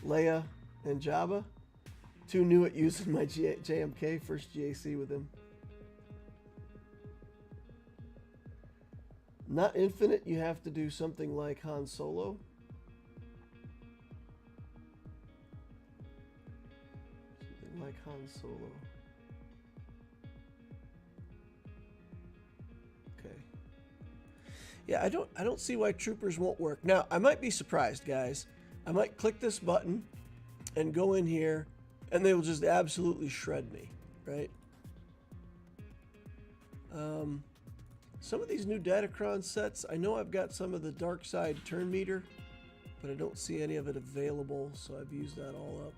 Speaker 1: Leia and Jabba. Too new at using my JMK, first GAC with him. Not infinite, you have to do something like Han Solo. Something like Han Solo. Okay. Yeah, I don't see why troopers won't work. Now, I might be surprised, guys. I might click this button and go in here and they will just absolutely shred me, right? Some of these new Datacron sets, I know I've got some of the dark side turn meter, but I don't see any of it available, so I've used that all up.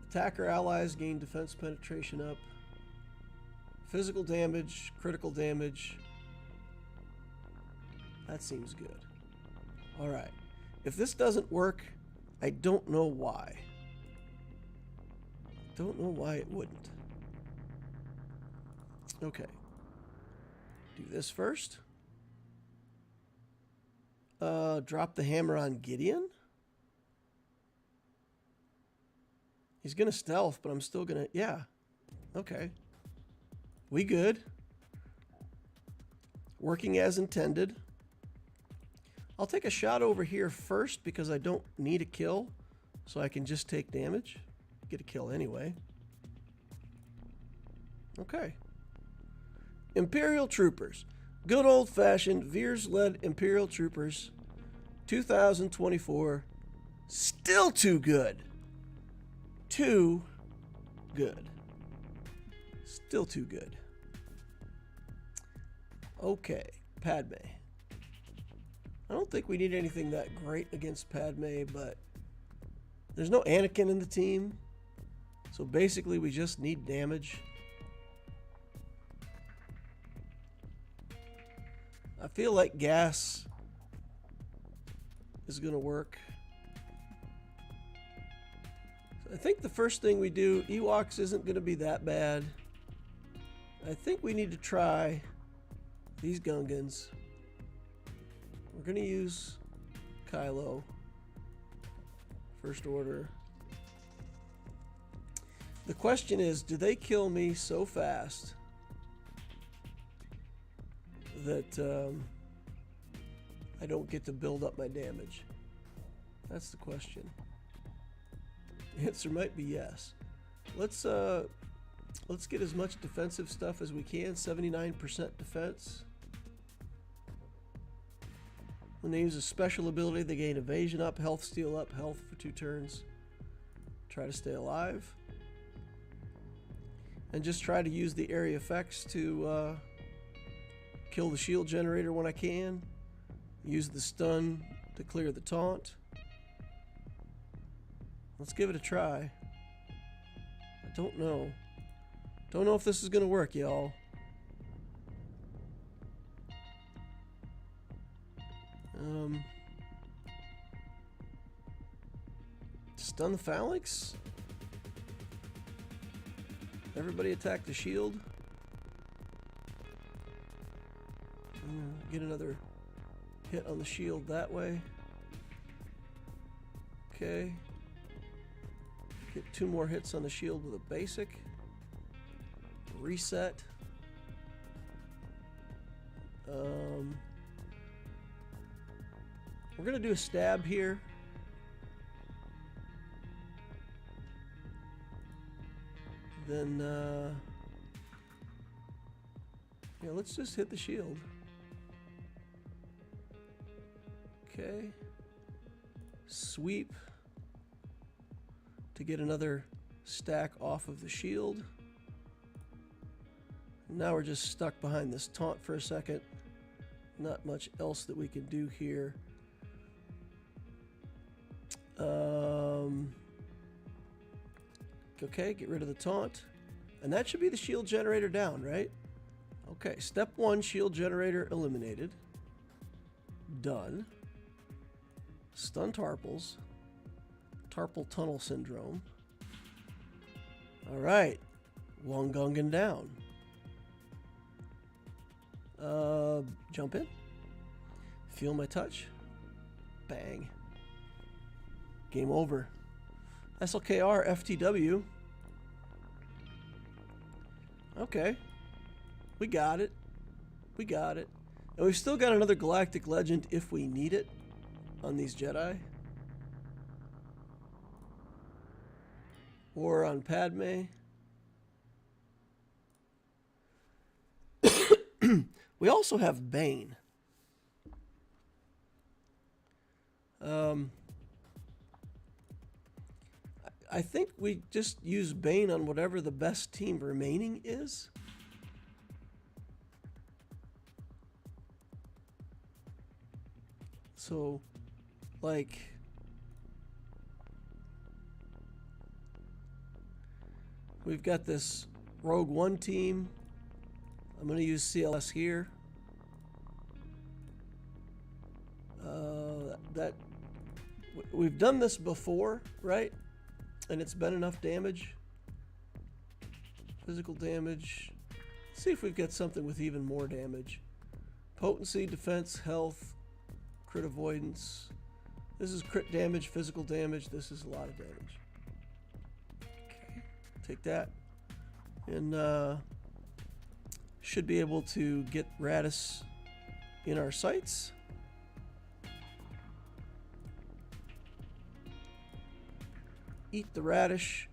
Speaker 1: Attacker allies gain defense penetration up. Physical damage, critical damage. That seems good. All right. If this doesn't work, I don't know why. Don't know why it wouldn't. Okay. Do this first. Drop the hammer on Gideon. He's gonna stealth, but I'm still gonna... Yeah. Okay. We good. Working as intended. I'll take a shot over here first because I don't need a kill, so I can just take damage. Get a kill anyway. Okay. Imperial Troopers. Good old-fashioned Veers-led Imperial Troopers. 2024. Still too good. Too good. Still too good. Okay. Padme. I don't think we need anything that great against Padme, but there's no Anakin in the team. So basically we just need damage. I feel like gas is going to work. So I think the first thing we do, Ewoks isn't going to be that bad. I think we need to try these Gungans. We're going to use Kylo. First order. The question is, do they kill me so fast that I don't get to build up my damage? That's the question. The answer might be yes. Let's get as much defensive stuff as we can. 79% defense. When they use a special ability, they gain evasion up, health steal up, health for 2 turns. Try to stay alive. And just try to use the area effects to kill the shield generator when I can. Use the stun to clear the taunt. Let's give it a try. I don't know. Don't know if this is going to work, y'all. Stun the phalanx? Everybody attack the shield. Get another hit on the shield that way. Okay. Get 2 more hits on the shield with a basic. Reset. We're gonna do a stab here. Then yeah, let's just hit the shield. Okay. Sweep to get another stack off of the shield. Now we're just stuck behind this taunt for a second. Not much else that we can do here. Okay, get rid of the taunt. And that should be the shield generator down, right? Okay, step 1, shield generator eliminated. Done. Stun Tarpals. Tarpal Tunnel Syndrome. Alright. One Gungan down. Jump in. Feel my touch. Bang. Game over. SLKR FTW. Okay. We got it. We got it. And we've still got another Galactic Legend if we need it on these Jedi. Or on Padme. We also have Bane. I think we just use Bane on whatever the best team remaining is. So, like, we've got this Rogue One team. I'm going to use CLS here. We've done this before, right? And it's been enough damage. Physical damage. Let's see if we've got something with even more damage. Potency, defense, health, crit avoidance. This is crit damage, physical damage. This is a lot of damage. Okay, take that. And should be able to get Radis in our sights. Eat the radish.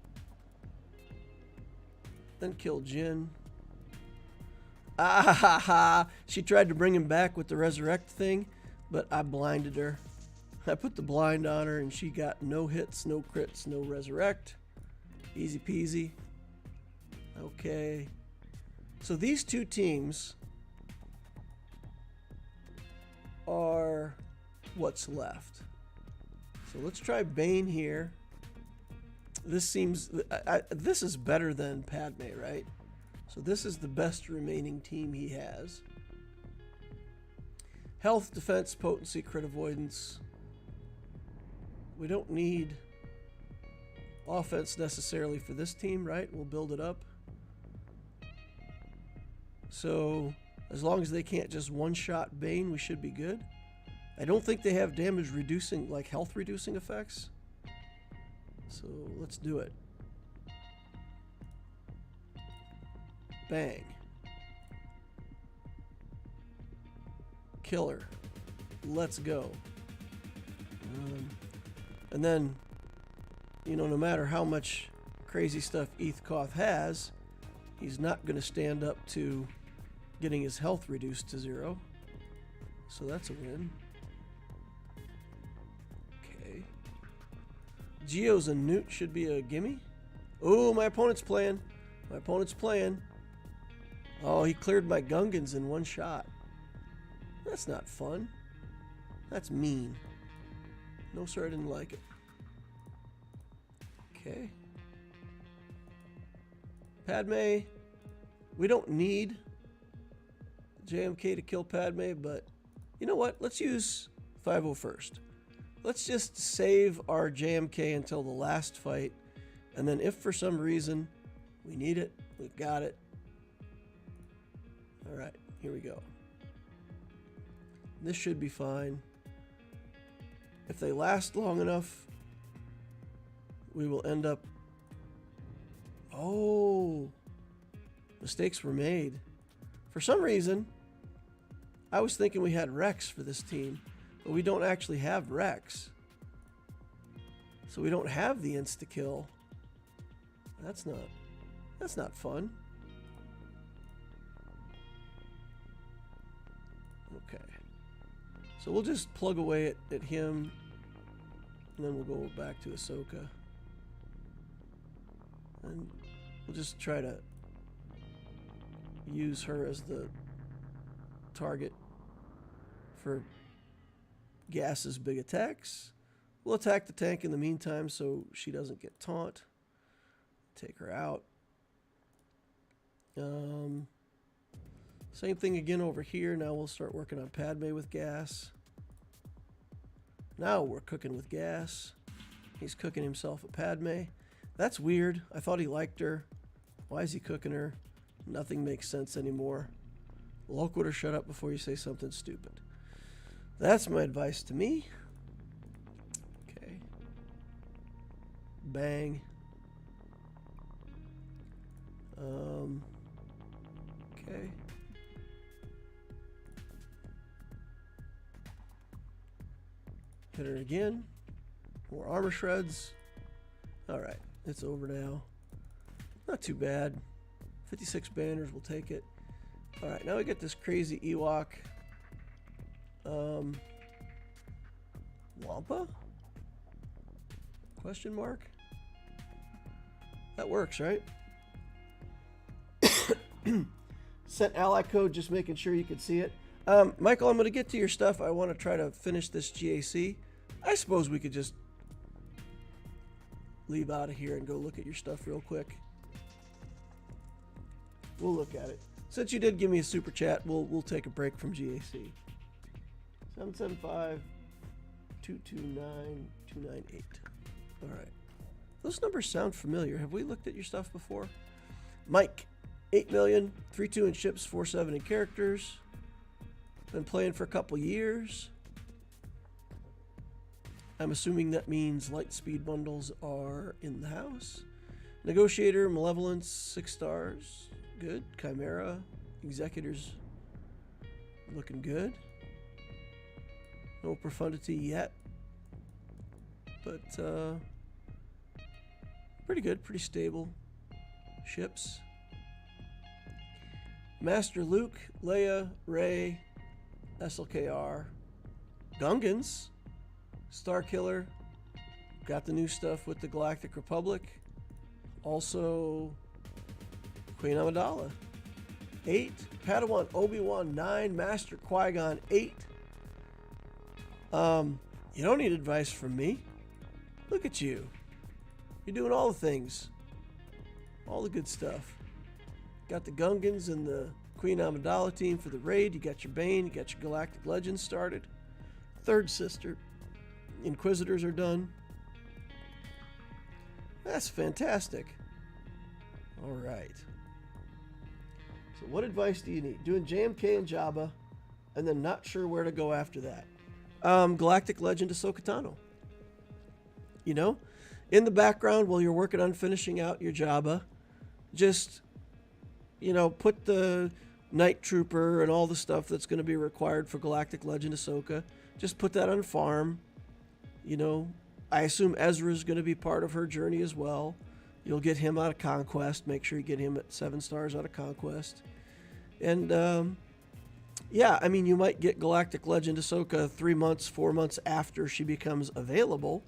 Speaker 1: Then kill Jin. Ah ha ha! She tried to bring him back with the resurrect thing, but I blinded her. I put the blind on her and she got no hits, no crits, no resurrect. Easy peasy. Okay. So these two teams are what's left. So let's try Bane here. This seems... this is better than Padme, right? So this is the best remaining team he has. Health, defense, potency, crit avoidance. We don't need offense necessarily for this team, right? We'll build it up. So as long as they can't just one-shot Bane, we should be good. I don't think they have damage reducing, like health reducing effects. So let's do it. Bang. Killer. let's go. And then, you know, no matter how much crazy stuff Koth has, he's not going to stand up to getting his health reduced to 0. So that's a win. Okay. Geos and Newt should be a gimme. Oh, my opponent's playing. My opponent's playing. Oh, he cleared my Gungans in one shot. That's not fun. That's mean. No, sir, I didn't like it. Okay. Padme. We don't need JMK to kill Padme, but you know what? Let's use 50 first. Let's just save our JMK until the last fight, and then if for some reason we need it, we've got it. All right, here we go. This should be fine. If they last long enough, we will end up... Oh, mistakes were made. For some reason, I was thinking we had Rex for this team, but we don't actually have Rex. So we don't have the insta-kill. That's not fun. Okay. So we'll just plug away at him, and then we'll go back to Ahsoka. And we'll just try to use her as the target for Gas's big attacks. We'll attack the tank in the meantime so she doesn't get taunt. Take her out. Same thing again over here. Now we'll start working on Padme with Gas. Now we're cooking with Gas. He's cooking himself a Padme. That's weird. I thought he liked her. Why is he cooking her? Nothing makes sense anymore. Loquitur, shut up before you say something stupid. That's my advice to me. Okay. Bang. Okay. Hit her again. More armor shreds. Alright, it's over now. Not too bad. 56 banners, we'll take it. Alright, now we get this crazy Ewok. Wampa? Question mark? That works, right? Sent ally code, just making sure you can see it. Michael, I'm going to get to your stuff. I want to try to finish this GAC. I suppose we could just leave out of here and go look at your stuff real quick. We'll look at it. Since you did give me a super chat, we'll take a break from GAC. 775 229 298. All right. Those numbers sound familiar. Have we looked at your stuff before? Mike, 8 million, 3.2 in ships, 4.7 in characters. Been playing for a couple years. I'm assuming that means light speed bundles are in the house. Negotiator, Malevolence, 6 stars. Good. Chimera, Executors, looking good. No profundity yet. But, pretty good, pretty stable ships. Master Luke, Leia, Rey, SLKR, Gungans, Starkiller, got the new stuff with the Galactic Republic. Also, Queen Amidala, 8, Padawan Obi-Wan, 9, Master Qui-Gon, 8. You don't need advice from me. Look at you. You're doing all the things. All the good stuff. Got the Gungans and the Queen Amidala team for the raid. You got your Bane. You got your Galactic Legends started. Third sister. Inquisitors are done. That's fantastic. All right. So what advice do you need? Doing JMK and Jabba, and then not sure where to go after that. Galactic Legend Ahsoka Tano. You know, in the background while you're working on finishing out your Jabba, just, you know, put the Night Trooper and all the stuff that's going to be required for Galactic Legend Ahsoka just put that on farm. You know, I assume Ezra's going to be part of her journey as well. You'll get him out of Conquest. Make sure you get him at 7 stars out of Conquest. And, yeah, I mean, you might get Galactic Legend Ahsoka 3 months, 4 months after she becomes available.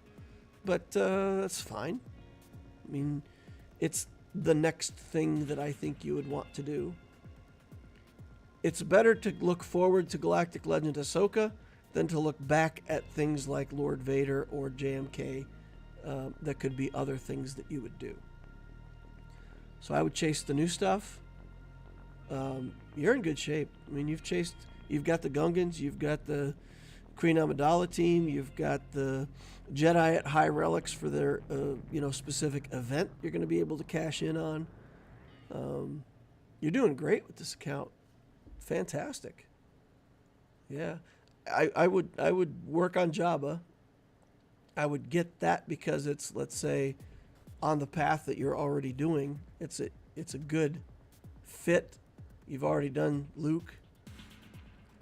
Speaker 1: But that's fine. I mean, it's the next thing that I think you would want to do. It's better to look forward to Galactic Legend Ahsoka than to look back at things like Lord Vader or JMK. That could be other things that you would do. So I would chase the new stuff. You're in good shape. I mean, you've got the Gungans, you've got the Queen Amidala team, you've got the Jedi at high relics for their, specific event you're going to be able to cash in on. You're doing great with this account. Fantastic. Yeah. I would work on Jabba. I would get that because it's, let's say, on the path that you're already doing. It's a good fit. You've already done Luke.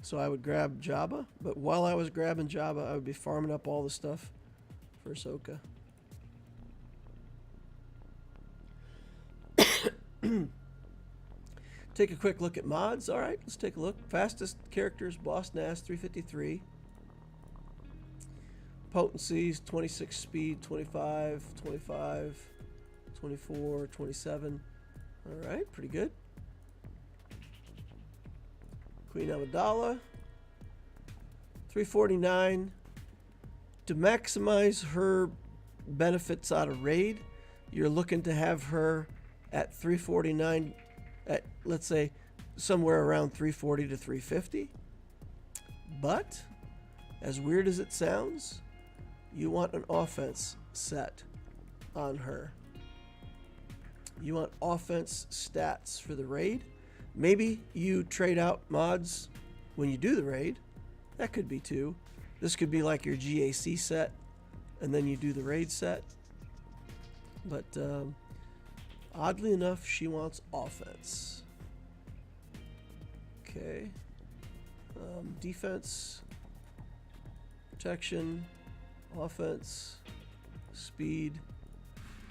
Speaker 1: So I would grab Jabba. But while I was grabbing Jabba, I would be farming up all the stuff for Ahsoka. Take a quick look at mods. All right, let's take a look. Fastest characters, Boss Nass, 353. Potencies, 26 speed, 25, 25, 24, 27. All right, pretty good. Queen Amidala, 349. To maximize her benefits out of raid, you're looking to have her at 349 at, let's say, somewhere around 340 to 350. But, as weird as it sounds, you want an offense set on her. You want offense stats for the raid. Maybe you trade out mods when you do the raid. That could be too. This could be like your GAC set, and then you do the raid set. But oddly enough, she wants offense. Okay. Defense, protection, offense, speed.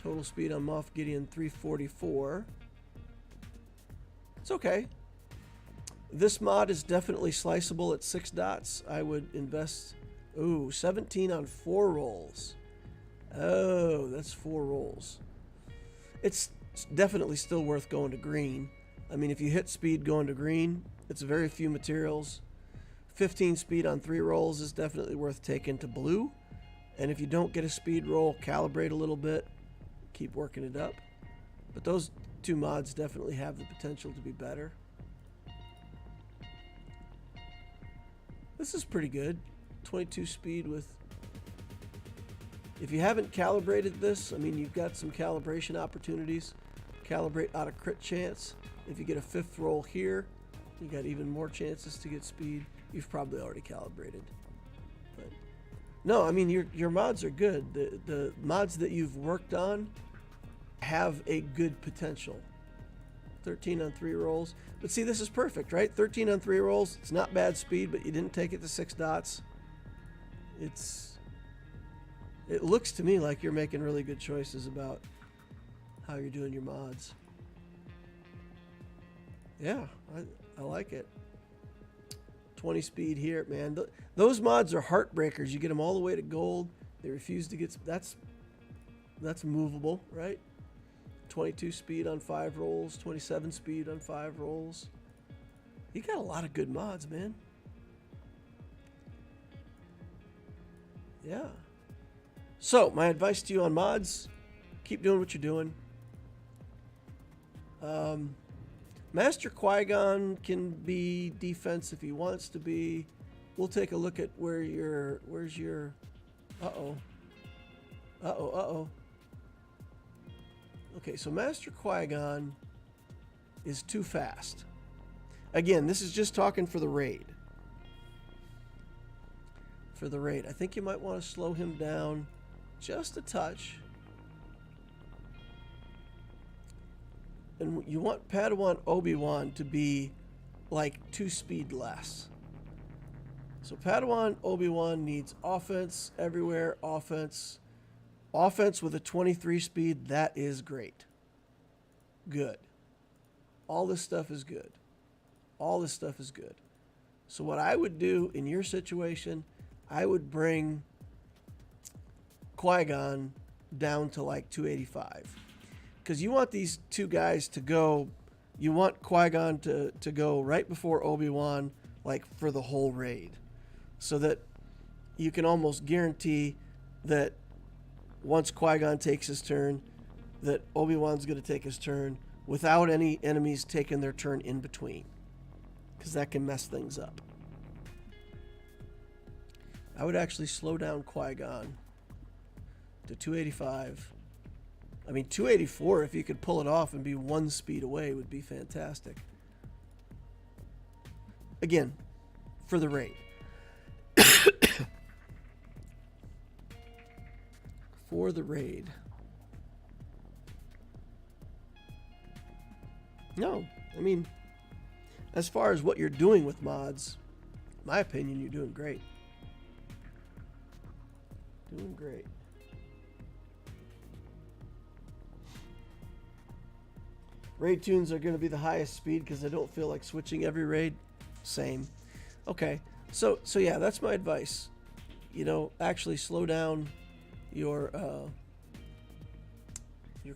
Speaker 1: Total speed on Moff Gideon 344. It's okay. This mod is definitely sliceable at 6 dots. I would invest, 17 on 4 rolls. Oh, that's 4 rolls. It's definitely still worth going to green. I mean, if you hit speed going to green, it's very few materials. 15 speed on 3 rolls is definitely worth taking to blue. And if you don't get a speed roll, calibrate a little bit, keep working it up. But those 2 mods definitely have the potential to be better. This is pretty good. 22 speed with... If you haven't calibrated this, I mean, you've got some calibration opportunities. Calibrate out of crit chance. If you get a 5th roll here, you got even more chances to get speed. You've probably already calibrated. But no, I mean, your mods are good. The mods that you've worked on have a good potential. 13 on 3 rolls. But see, this is perfect, right? 13 on 3 rolls. It's not bad speed, but you didn't take it to 6 dots. It looks to me like you're making really good choices about how you're doing your mods. Yeah, I like it. 20 speed here, man. Those mods are heartbreakers. You get them all the way to gold. They refuse to get... That's movable, right? 22 speed on 5 rolls. 27 speed on 5 rolls. You got a lot of good mods, man. Yeah. So, my advice to you on mods, keep doing what you're doing. Master Qui-Gon can be defense if he wants to be. We'll take a look at where's your... Uh-oh. Okay, so Master Qui-Gon is too fast. Again, this is just talking for the raid. For the raid. I think you might want to slow him down just a touch. And you want Padawan Obi-Wan to be like 2 speed less. So Padawan Obi-Wan needs offense everywhere. Offense. Offense with a 23 speed. That is great. Good. All this stuff is good. All this stuff is good. So what I would do in your situation, I would bring Qui-Gon down to like 285. Because you want these two guys to go, you want Qui-Gon to go right before Obi-Wan, like for the whole raid. So that you can almost guarantee that once Qui-Gon takes his turn, that Obi-Wan's going to take his turn without any enemies taking their turn in between. Because that can mess things up. I would actually slow down Qui-Gon to 285. I mean, 284, if you could pull it off and be 1 speed away, would be fantastic. Again, for the raid. For the raid. No, I mean, as far as what you're doing with mods, in my opinion, you're doing great. Doing great. Raid tunes are going to be the highest speed because I don't feel like switching every raid. Same. Okay, so yeah, that's my advice. You know, actually slow down your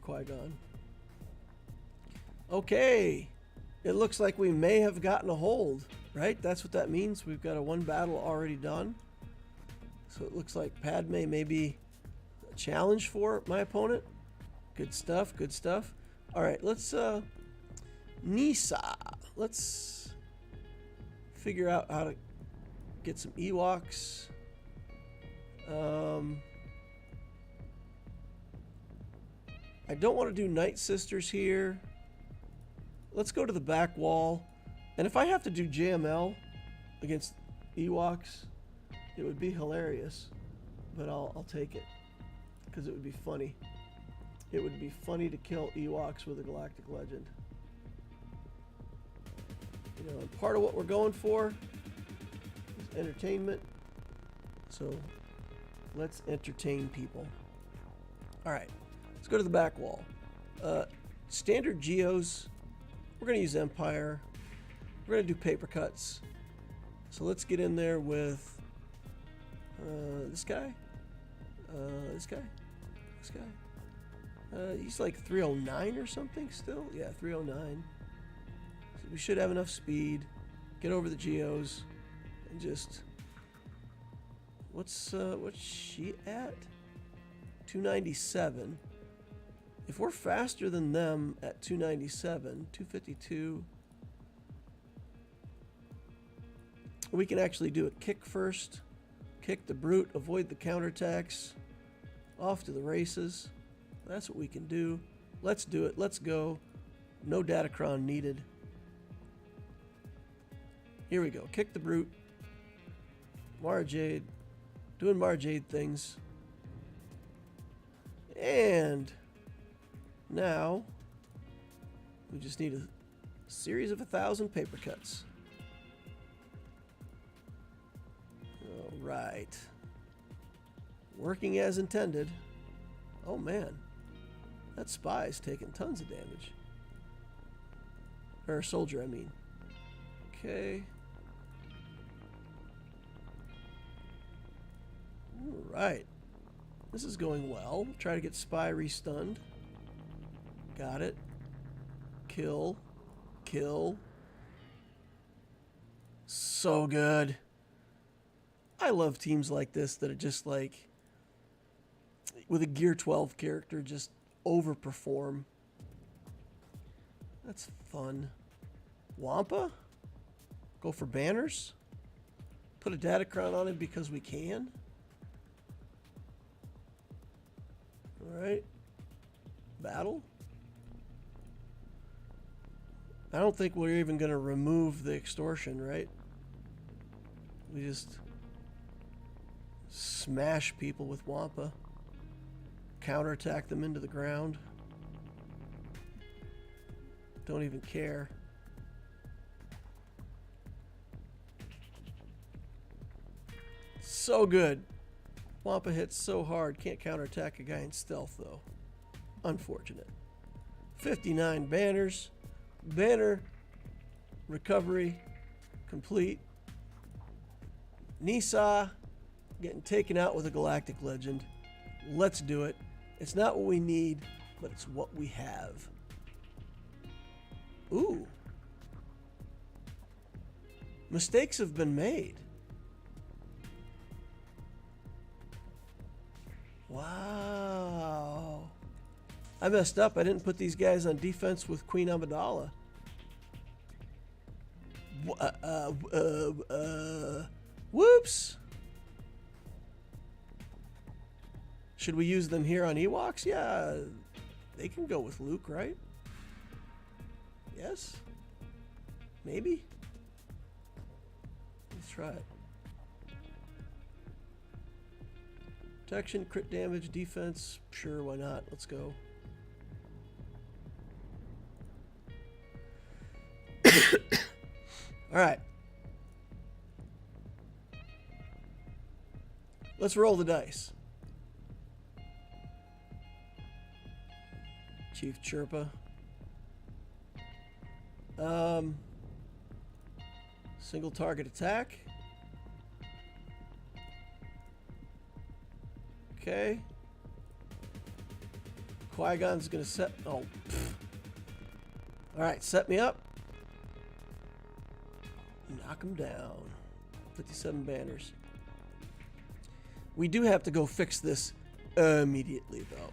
Speaker 1: Qui-Gon. Okay, it looks like we may have gotten a hold, right? That's what that means. We've got a 1 battle already done. So it looks like Padme may be a challenge for my opponent. Good stuff, good stuff. All right, let's Nisa. Let's figure out how to get some Ewoks. I don't want to do Nightsisters here. Let's go to the back wall. And if I have to do JML against Ewoks, it would be hilarious. But I'll take it. Because it would be funny. It would be funny to kill Ewoks with a Galactic Legend. You know, and part of what we're going for is entertainment. So let's entertain people. Alright, let's go to the back wall. Standard Geos. We're going to use Empire. We're going to do paper cuts. So let's get in there with this guy. This guy. This guy. He's like 309 or something still. Yeah, 309. So we should have enough speed. Get over the Geos and just. What's she at? 297. If we're faster than them at 297, 252, we can actually do a kick first. Kick the brute, avoid the counterattacks. Off to the races. That's what we can do. Let's do it. Let's go. No Datacron needed. Here we go. Kick the brute. Mara Jade. Doing Mara Jade things. And now we just need a series of 1,000 paper cuts. All right. Working as intended. Oh man. That spy's taking tons of damage. Or soldier, I mean. Okay. Alright. This is going well. Try to get spy re-stunned. Got it. Kill. Kill. So good. I love teams like this that are just like, with a Gear 12 character, just overperform. That's fun. Wampa? Go for banners? Put a Datacron on him because we can? Alright. Battle? I don't think we're even going to remove the extortion, right? We just smash people with Wampa. Counterattack them into the ground. Don't even care. So good. Wampa hits so hard. Can't counterattack a guy in stealth, though. Unfortunate. 59 banners. Banner recovery complete. Nisa getting taken out with a galactic legend. Let's do it. It's not what we need, but it's what we have. Ooh. Mistakes have been made. Wow. I messed up. I didn't put these guys on defense with Queen Amidala. Whoops. Should we use them here on Ewoks? Yeah, they can go with Luke, right? Yes? Maybe? Let's try it. Protection, crit damage, defense. Sure, why not? Let's go. All right. Let's roll the dice. Chief Chirpa. Single target attack. Okay. Qui-Gon's gonna set. Oh. Pfft. All right, set me up. Knock him down. 57 banners. We do have to go fix this immediately, though.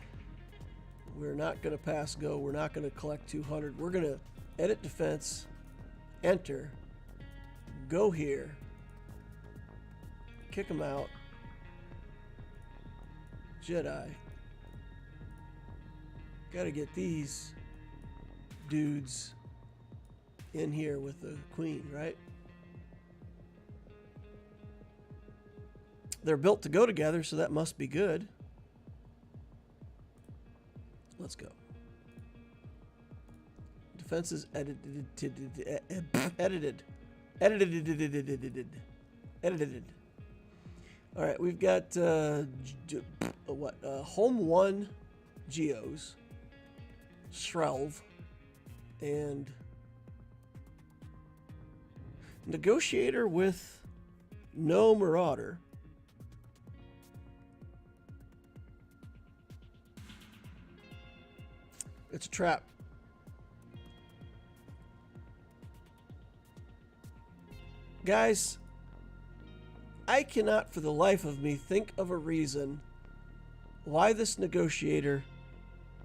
Speaker 1: We're not going to pass go. We're not going to collect 200. We're going to edit defense, enter, go here, kick him out, Jedi. Got to get these dudes in here with the queen, right? They're built to go together, so that must be good. Let's go. Defenses edited. All right, we've got Home 1 Geos, Shrelv, and Negotiator with no Marauder. It's a trap. Guys, I cannot for the life of me think of a reason why this negotiator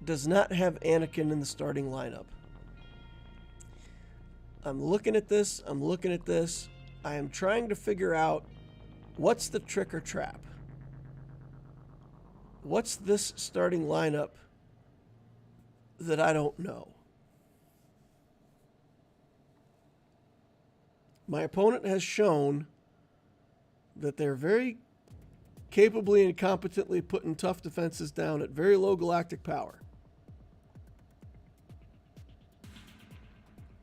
Speaker 1: does not have Anakin in the starting lineup. I'm looking at this. I am trying to figure out what's the trick or trap. What's this starting lineup that I don't know? My opponent has shown that they're very capably and competently putting tough defenses down at very low galactic power.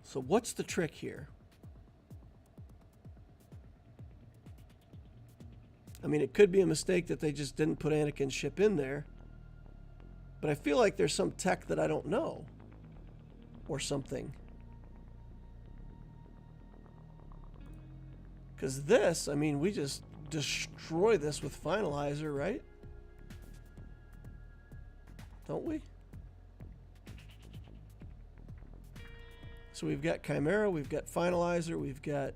Speaker 1: So what's the trick here? I mean, it could be a mistake that they just didn't put Anakin's ship in there. But I feel like there's some tech that I don't know. Or something. Because this, I mean, we just destroy this with Finalizer, right? Don't we? So we've got Chimera, we've got Finalizer, we've got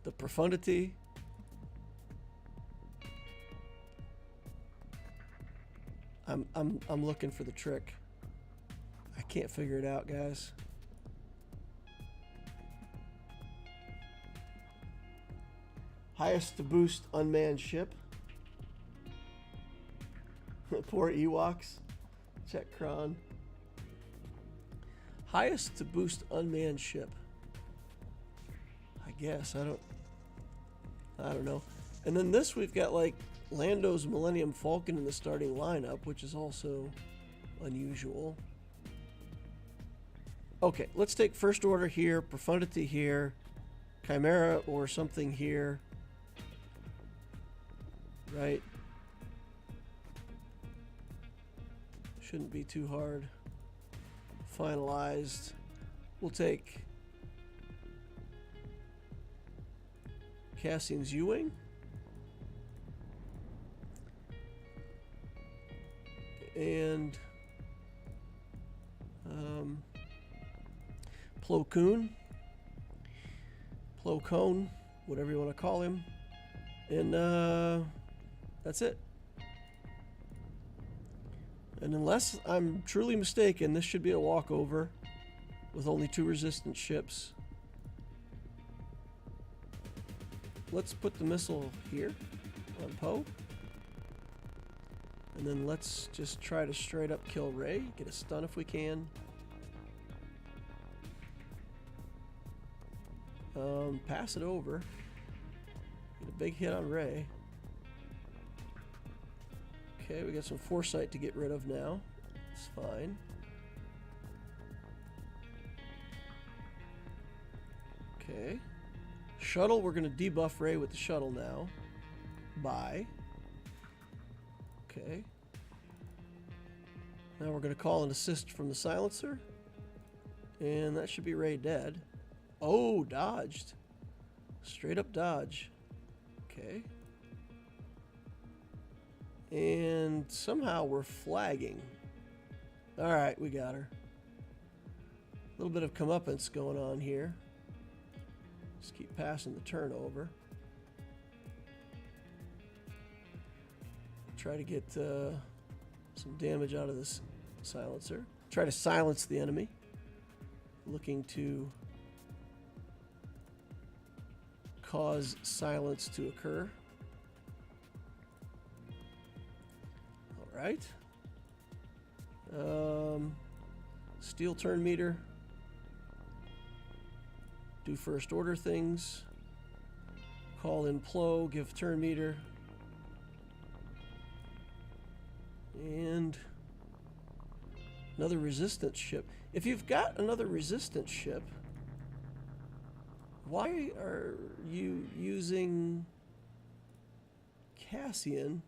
Speaker 1: the Profundity. I'm looking for the trick. I can't figure it out, guys. Highest to boost unmanned ship. Poor Ewoks. Check Kron. Highest to boost unmanned ship. I guess. I don't know. And then this we've got like Lando's Millennium Falcon in the starting lineup, which is also unusual. Okay, let's take First Order here, Profundity here, Chimera or something here. right? Shouldn't be too hard. Finalized. We'll take Cassian's U-Wing. And Plo Koon, Plo Koon, whatever you want to call him. And that's it. And unless I'm truly mistaken, this should be a walkover with only 2 resistance ships. Let's put the missile here on Poe. And then let's just try to straight up kill Rey. Get a stun if we can. Pass it over. Get a big hit on Rey. Okay, we got some foresight to get rid of now. It's fine. Okay. Shuttle, we're going to debuff Rey with the shuttle now. Bye. Okay. Now we're going to call an assist from the silencer. And that should be Rey dead. Oh, dodged. Straight up dodge. Okay. And somehow we're flagging. Alright, we got her. A little bit of comeuppance going on here. Just keep passing the turnover. Try to get some damage out of this silencer. Try to silence the enemy. Looking to cause silence to occur. All right. Steel turn meter. Do first order things. Call in Plo, give turn meter. And another resistance ship. If you've got another resistance ship, why are you using Cassian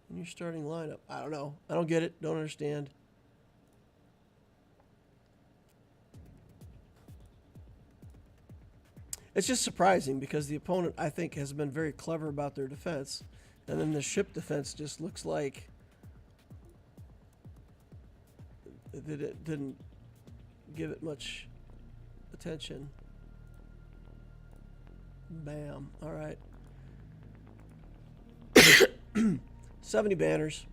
Speaker 1: in your starting lineup? I don't know. I don't get it. Don't understand. It's just surprising because the opponent, I think, has been very clever about their defense. And then the ship defense just looks like it didn't give it much attention. Bam. All right. 70 banners.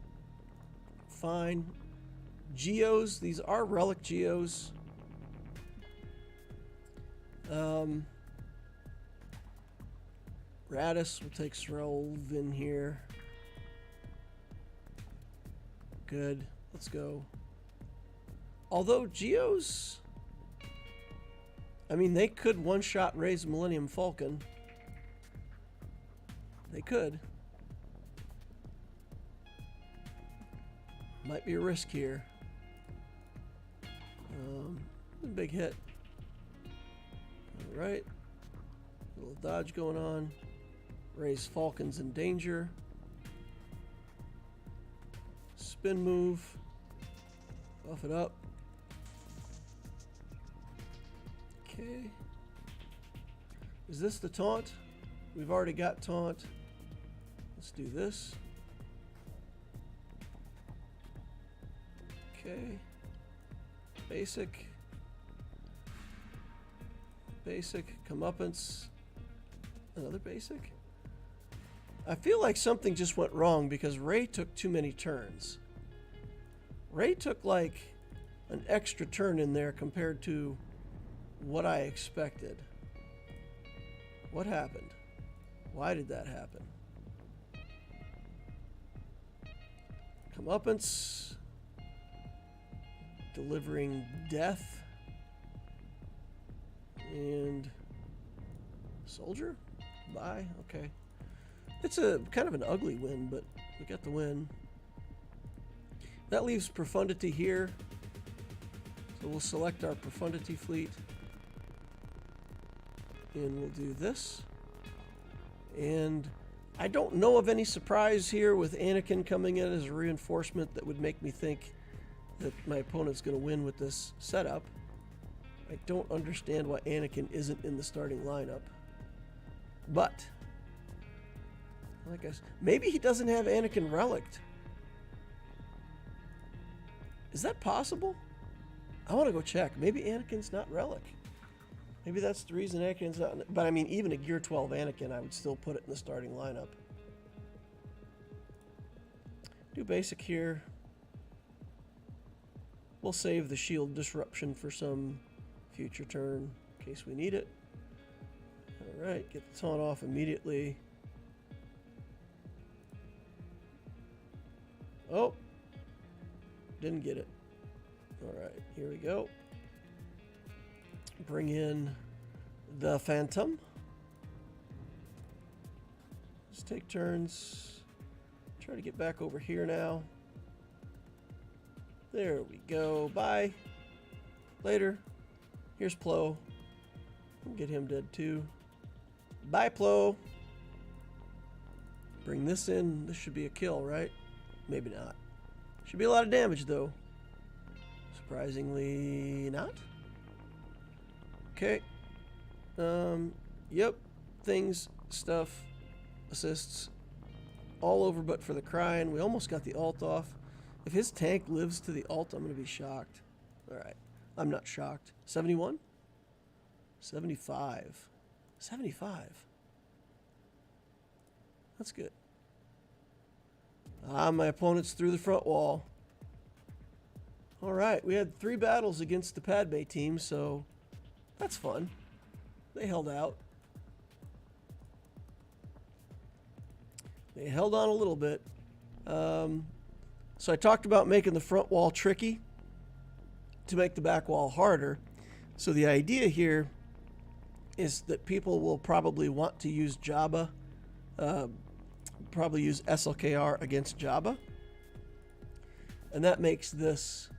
Speaker 1: Fine. Geos. These are relic Geos. Radis will take Srolv in here. Good. Let's go. Although Geos, I mean, they could one-shot raise Millennium Falcon. They could. Might be a risk here. Big hit. All right. Little dodge going on. Raise Falcon's in danger. Spin move. Buff it up. Okay. Is this the taunt? We've already got taunt. Let's do this. Okay. Basic. Basic. Comeuppance. Another basic? I feel like something just went wrong because Rey took too many turns. Rey took like an extra turn in there compared to what I expected. What happened? Why did that happen? Comeuppance. Delivering death. And soldier? Bye. Okay. It's a kind of an ugly win, but we got the win. That leaves Profundity here. So we'll select our Profundity fleet. And we'll do this. And I don't know of any surprise here with Anakin coming in as a reinforcement that would make me think that my opponent's going to win with this setup. I don't understand why Anakin isn't in the starting lineup. But, I guess, maybe he doesn't have Anakin relicked. Is that possible? I want to go check. Maybe Anakin's not relic. Maybe that's the reason Anakin's not. But I mean, even a Gear 12 Anakin, I would still put it in the starting lineup. Do basic here. We'll save the shield disruption for some future turn in case we need it. Alright, get the taunt off immediately. Oh, didn't get it. Alright, here we go. Bring in the Phantom. Let's take turns. Try to get back over here now. There we go. Bye. Later. Here's Plo. We'll get him dead too. Bye, Plo. Bring this in. This should be a kill, right? Maybe not. Should be a lot of damage, though. Surprisingly not. Okay. Yep. Things, stuff, assists. All over but for the Cryin. We almost got the ult off. If his tank lives to the ult, I'm going to be shocked. Alright. I'm not shocked. 71? 75. 75. That's good. My opponent's through the front wall. Alright, we had 3 battles against the Padme team, so that's fun. They held out. They held on a little bit. So I talked about making the front wall tricky to make the back wall harder. So the idea here is that people will probably want to use Jabba, probably use SLKR against Jabba. And that makes this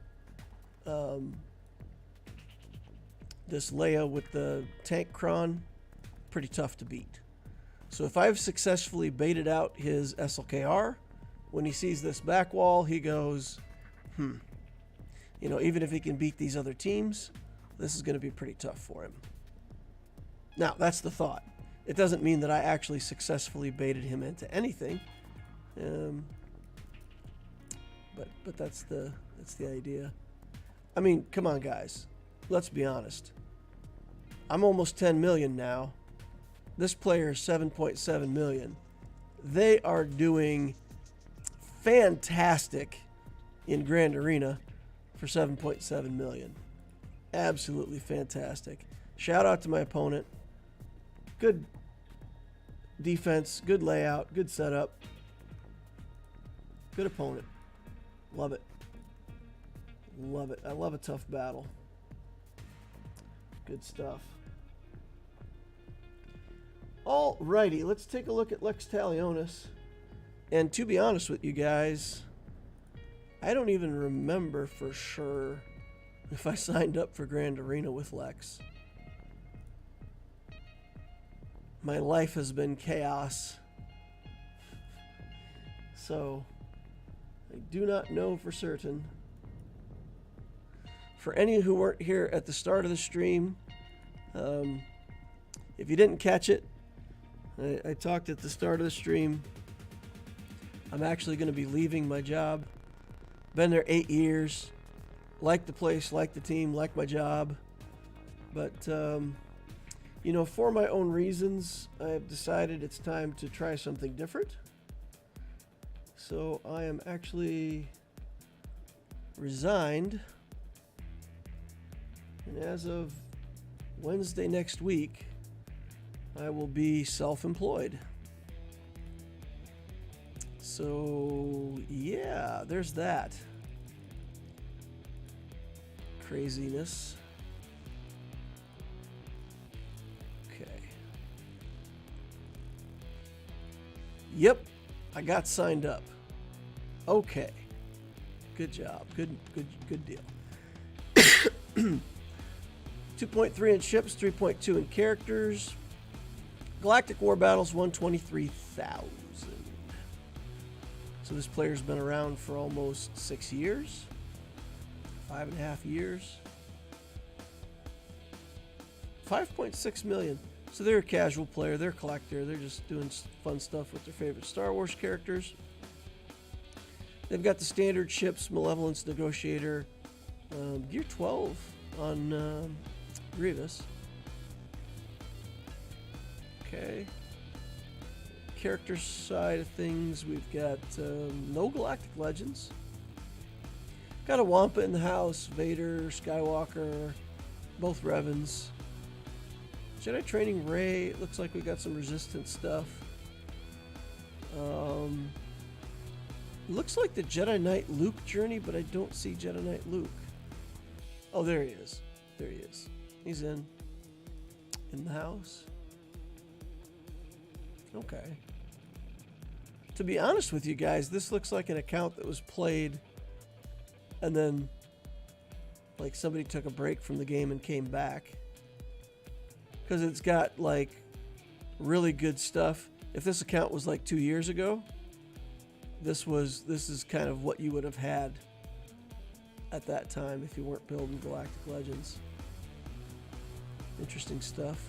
Speaker 1: this Leia with the tank cron pretty tough to beat. So if I've successfully baited out his SLKR, when he sees this back wall, he goes, you know, even if he can beat these other teams, this is going to be pretty tough for him. Now, that's the thought. It doesn't mean that I actually successfully baited him into anything. But that's the idea. I mean, come on, guys. Let's be honest. I'm almost 10 million now. This player is 7.7 million. They are doing fantastic in Grand Arena for 7.7 million. Absolutely fantastic. Shout out to my opponent. Good defense, good layout, good setup. Good opponent. Love it. Love it. I love a tough battle. Good stuff. Alrighty, let's take a look at Lex Talionis. And to be honest with you guys, I don't even remember for sure if I signed up for Grand Arena with Lex. My life has been chaos. So, I do not know for certain. For any who weren't here at the start of the stream, if you didn't catch it, I talked at the start of the stream. I'm actually going to be leaving my job. Been there 8 years. Like the place, like the team, like my job. But, you know, for my own reasons, I have decided it's time to try something different. So I am actually resigned. And as of Wednesday next week, I will be self-employed. So, yeah, there's that. Craziness. Okay. Yep, I got signed up. Okay. Good job. Good deal. 2.3 in ships, 3.2 in characters. Galactic War Battles, 123,000. So this player's been around for almost 6 years, 5.5 years. 5.6 million. So they're a casual player, they're a collector, they're just doing fun stuff with their favorite Star Wars characters. They've got the standard ships, Malevolence Negotiator, Gear 12 on Grievous. Okay. Character side of things, we've got no Galactic Legends. Got a Wampa in the house, Vader, Skywalker, both Revans. Jedi Training Ray, it looks like we got some Resistance stuff. Looks like the Jedi Knight Luke journey, but I don't see Jedi Knight Luke. Oh, there he is. There he is. He's in the house. Okay. To be honest with you guys, this looks like an account that was played and then like somebody took a break from the game and came back. Because it's got like really good stuff. If this account was like 2 years ago, this is kind of what you would have had at that time if you weren't building Galactic Legends. Interesting stuff.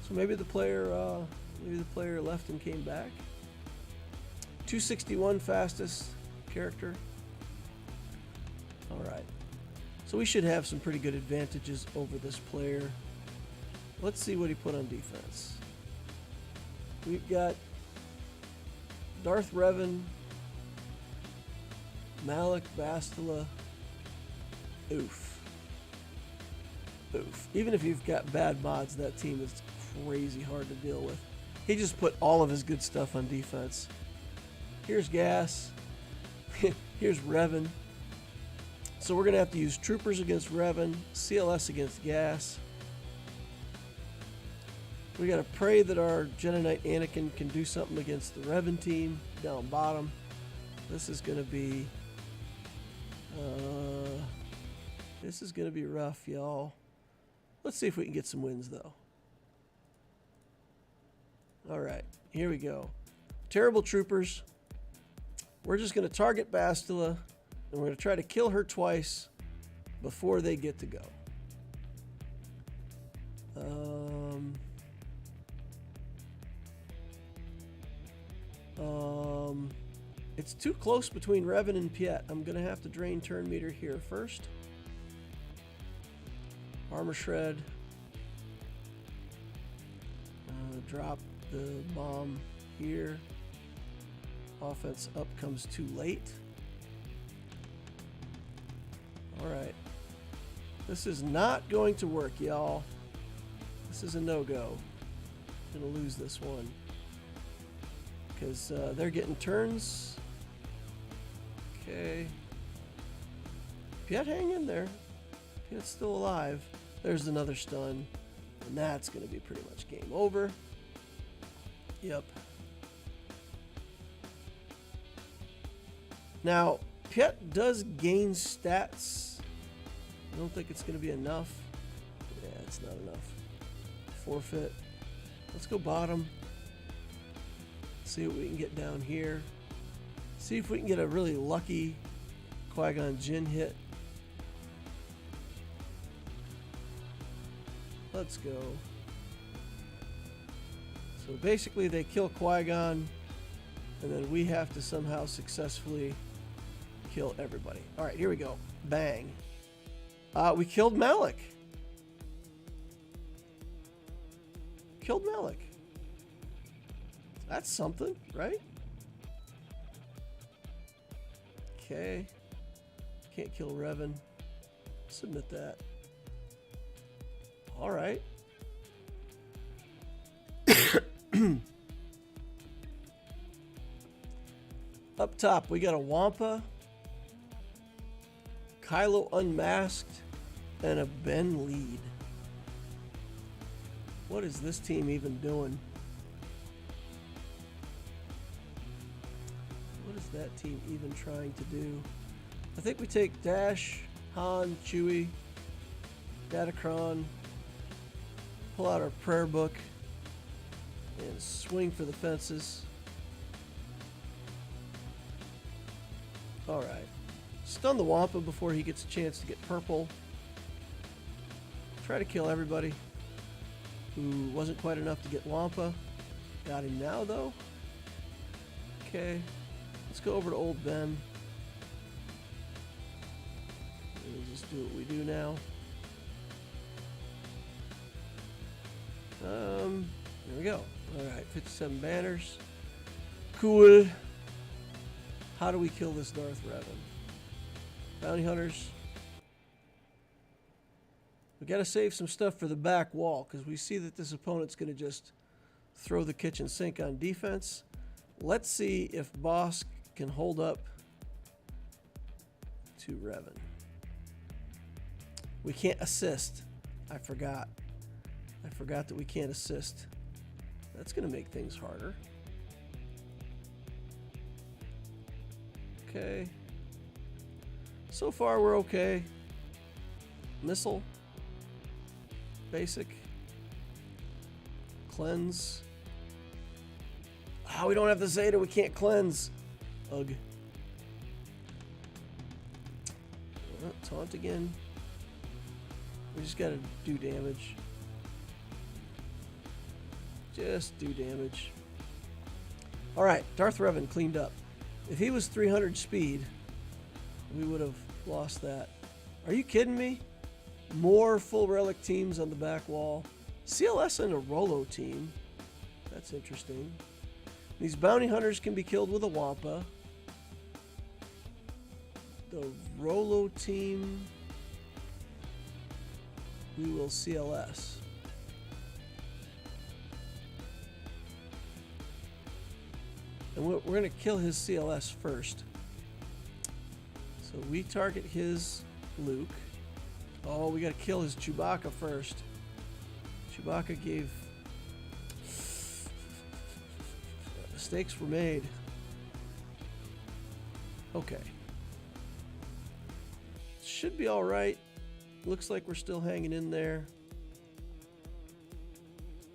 Speaker 1: So maybe the player left and came back. 261 fastest character. All right. So we should have some pretty good advantages over this player. Let's see what he put on defense. We've got Darth Revan, Malik, Bastila. Oof. Oof. Even if you've got bad mods, that team is crazy hard to deal with. He just put all of his good stuff on defense. Here's Gas. Here's Revan. So we're going to have to use Troopers against Revan, CLS against Gas. We got to pray that our Jedi Knight Anakin can do something against the Revan team down bottom. This is going to be rough, y'all. Let's see if we can get some wins, though. All right, here we go. Terrible Troopers. We're just going to target Bastila, and we're going to try to kill her twice before they get to go. It's too close between Revan and Piet. I'm going to have to drain turn meter here first. Armor Shred. Drop the bomb here. Offense up comes too late. Alright. This is not going to work, y'all. This is a no-go. I'm going to lose this one. Because they're getting turns. Okay. Piet, hang in there. Piet's still alive. There's another stun. And that's going to be pretty much game over. Yep. Now, Piet does gain stats. I don't think it's going to be enough. Yeah, it's not enough. Forfeit. Let's go bottom. See what we can get down here. See if we can get a really lucky Qui-Gon Jinn hit. Let's go. So basically they kill Qui-Gon, and then we have to somehow successfully kill everybody. Alright, here we go. Bang. We killed Malik. Killed Malik. That's something, right? Okay. Can't kill Revan. Submit that. All right. Up top, we got a Wampa, Kylo Unmasked, and a Ben lead. What is this team even doing? What is that team even trying to do? I think we take Dash, Han, Chewie, Datacron, pull out our prayer book, and swing for the fences. Alright. Stun the Wampa before he gets a chance to get purple. Try to kill everybody who wasn't quite enough to get Wampa. Got him now, though. Okay. Let's go over to Old Ben. We'll just do what we do now. There we go. Alright, 57 banners. Cool. How do we kill this Darth Revan? Bounty hunters. We gotta save some stuff for the back wall, because we see that this opponent's gonna just throw the kitchen sink on defense. Let's see if Bosk can hold up to Revan. We can't assist. I forgot. I forgot that we can't assist. That's gonna make things harder. Okay. So far we're okay. Missile. Basic. Cleanse. Ah, we don't have the Zeta. We can't cleanse. Ugh. Taunt again. We just gotta do damage. Just do damage. Alright, Darth Revan cleaned up. If he was 300 speed, we would have lost that. Are you kidding me? More full relic teams on the back wall. CLS and a Rolo team. That's interesting. These bounty hunters can be killed with a Wampa. The Rolo team, we will CLS. And we're going to kill his CLS first. So we target his Luke. Oh, we got to kill his Chewbacca first. Chewbacca gave... Mistakes were made. Okay. Should be alright. Looks like we're still hanging in there.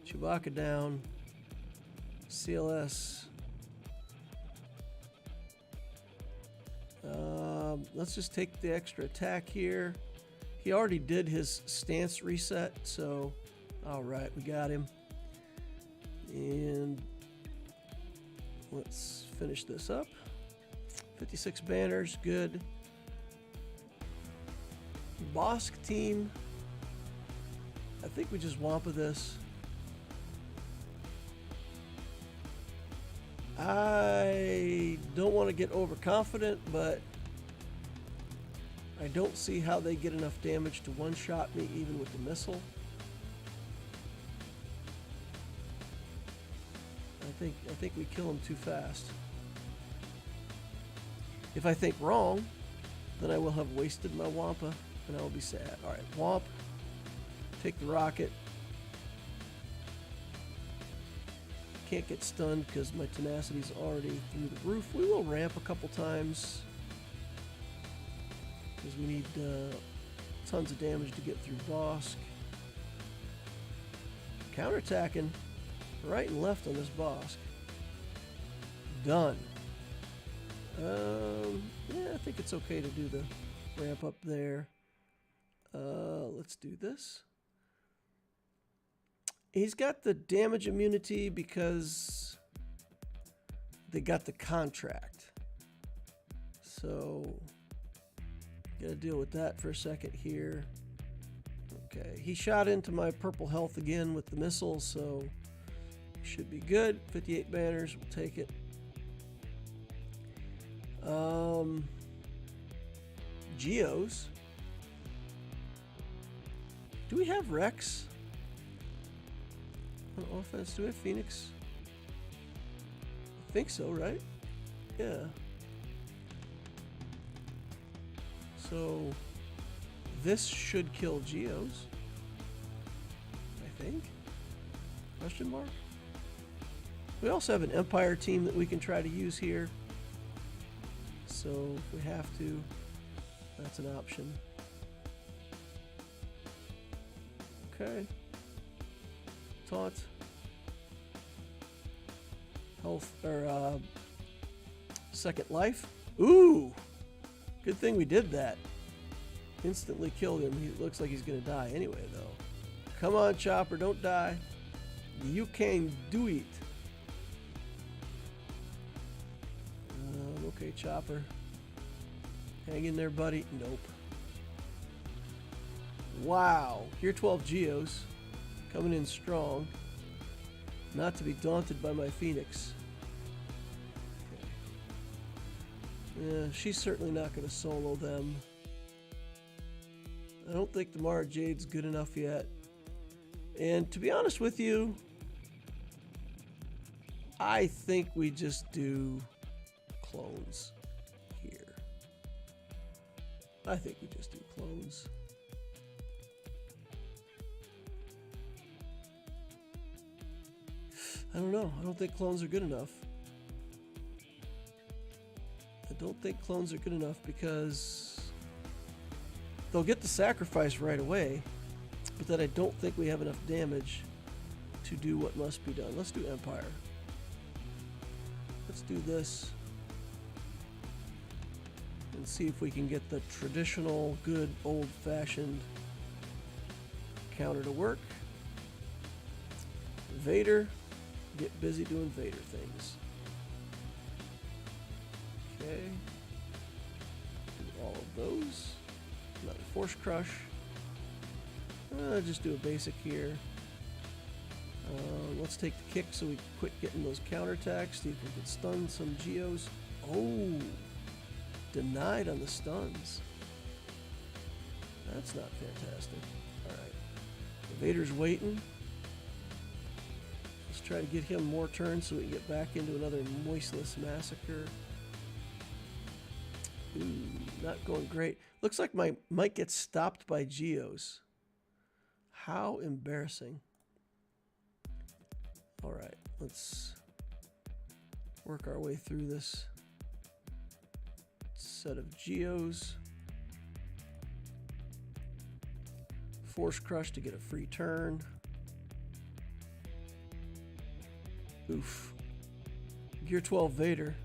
Speaker 1: Chewbacca down. CLS. Let's just take the extra attack here. He already did his stance reset, so alright, we got him. And let's finish this up. 56 banners, good. Bosk team. I think we just Wampa this. I don't want to get overconfident, but I don't see how they get enough damage to one-shot me even with the missile. I think we kill them too fast. If I think wrong, then I will have wasted my Wampa and I will be sad. Alright, Wamp. Take the rocket. Can't get stunned because my tenacity's already through the roof. We will ramp a couple times because we need tons of damage to get through Bosk. Counterattacking right and left on this Bosk. Done. Yeah, I think it's okay to do the ramp up there. Let's do this. He's got the damage immunity because they got the contract. So, gotta deal with that for a second here. Okay, he shot into my purple health again with the missile, so should be good. 58 banners, we'll take it. Geos. Do we have Rex on offense? Do we have Phoenix? I think so, right? Yeah. So this should kill Geos, I think. Question mark. We also have an Empire team that we can try to use here. So if we have to, that's an option. Okay. Taunt. Health, or second life. Ooh! Good thing we did that. Instantly killed him. He looks like he's going to die anyway, though. Come on, Chopper, don't die. You can do it. Okay, Chopper. Hang in there, buddy. Nope. Wow. Gear 12 Geos. Coming in strong. Not to be daunted by my Phoenix. Okay. Yeah, she's certainly not going to solo them. I don't think the Mara Jade's good enough yet. And to be honest with you, I think we just do clones here. I think we just do clones. I don't know. I don't think clones are good enough. I don't think clones are good enough because they'll get the sacrifice right away, but then I don't think we have enough damage to do what must be done. Let's do Empire. Let's do this and see if we can get the traditional, good, old-fashioned counter to work. Vader, get busy doing Vader things. Okay. Do all of those. Another Force Crush. Just do a basic here. Let's take the kick so we quit getting those counterattacks. See if we can stun some Geos. Oh! Denied on the stuns. That's not fantastic. Alright. Vader's waiting. Let's try to get him more turns so we can get back into another Moistless Massacre. Ooh, not going great. Looks like might get stopped by Geos. How embarrassing. Alright, let's work our way through this set of Geos. Force Crush to get a free turn. Oof. Gear 12 Vader.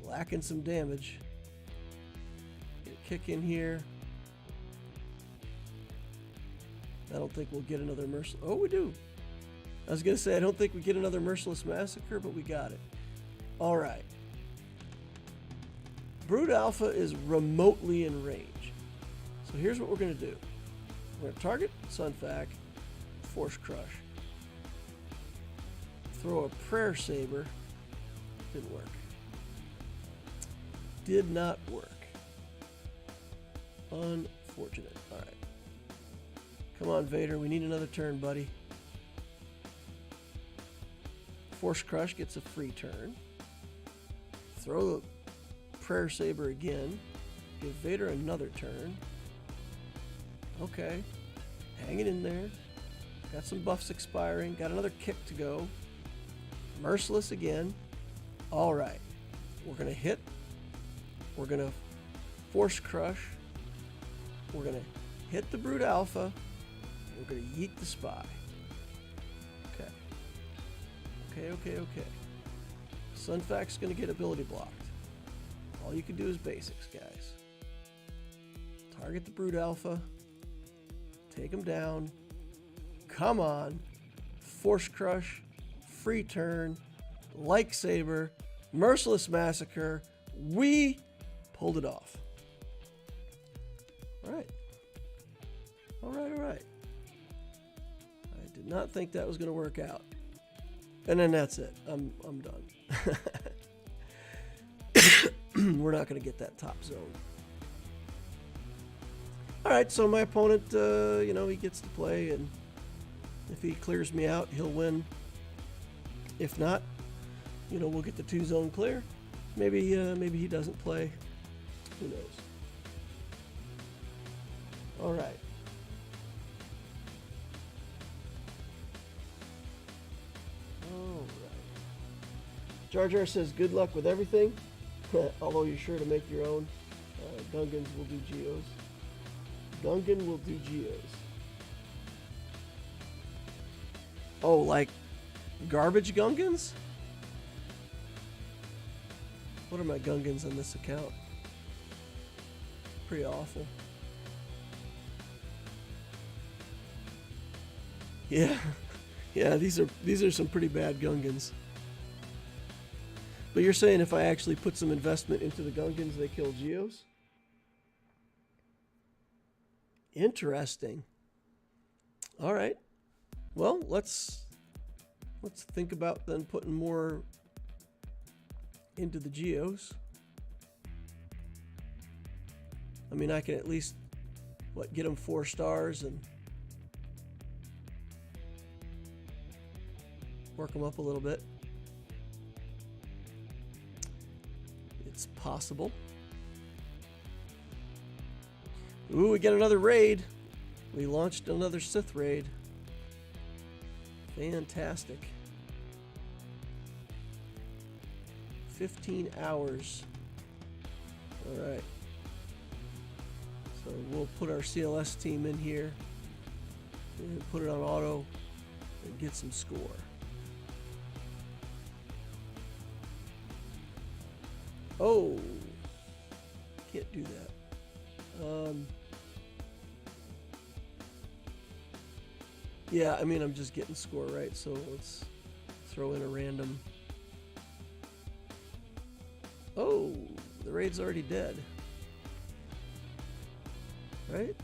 Speaker 1: Lacking some damage. Get a kick in here. I don't think we'll get another merciless. Oh, we do. I was going to say, I don't think we get another Merciless Massacre, but we got it. All right. Brood Alpha is remotely in range. So here's what we're going to do. We're going to target Sunfac, Force Crush. Throw a Prayer Saber. Didn't work. Did not work. Unfortunate. All right. Come on, Vader. We need another turn, buddy. Force Crush gets a free turn. Throw the Prayer Saber again. Give Vader another turn. Okay. Hanging in there. Got some buffs expiring. Got another kick to go. Merciless again. Alright. We're going to hit. We're going to Force Crush. We're going to hit the Brood Alpha. We're going to yeet the Spy. Okay. Sunfac's going to get ability blocked. All you can do is basics, guys. Target the Brood Alpha. Take him down. Come on. Force Crush. Free turn. Lightsaber. Merciless Massacre. We pulled it off. Alright. Alright. I did not think that was going to work out. And then that's it. I'm done. We're not going to get that top zone. All right, so my opponent, he gets to play, and if he clears me out, he'll win. If not, we'll get the 2-zone clear. Maybe he doesn't play. Who knows? All right. Jar Jar says, good luck with everything, although you're sure to make your own. Gungans will do Geos. Gungan will do Geos. Oh, like garbage Gungans? What are my Gungans on this account? Pretty awful. Yeah. Yeah, these are some pretty bad Gungans. But you're saying if I actually put some investment into the Gungans, they kill Geos? Interesting. All right. Well, let's think about then putting more into the Geos. I mean, I can at least get them 4 stars and work them up a little bit. It's possible. Ooh, we get another raid. We launched another Sith raid. Fantastic. 15 hours. All right. So we'll put our CLS team in here and put it on auto and get some score. Oh, can't do that. Yeah, I mean, I'm just getting score right, so let's throw in a random. Oh, the raid's already dead. Right?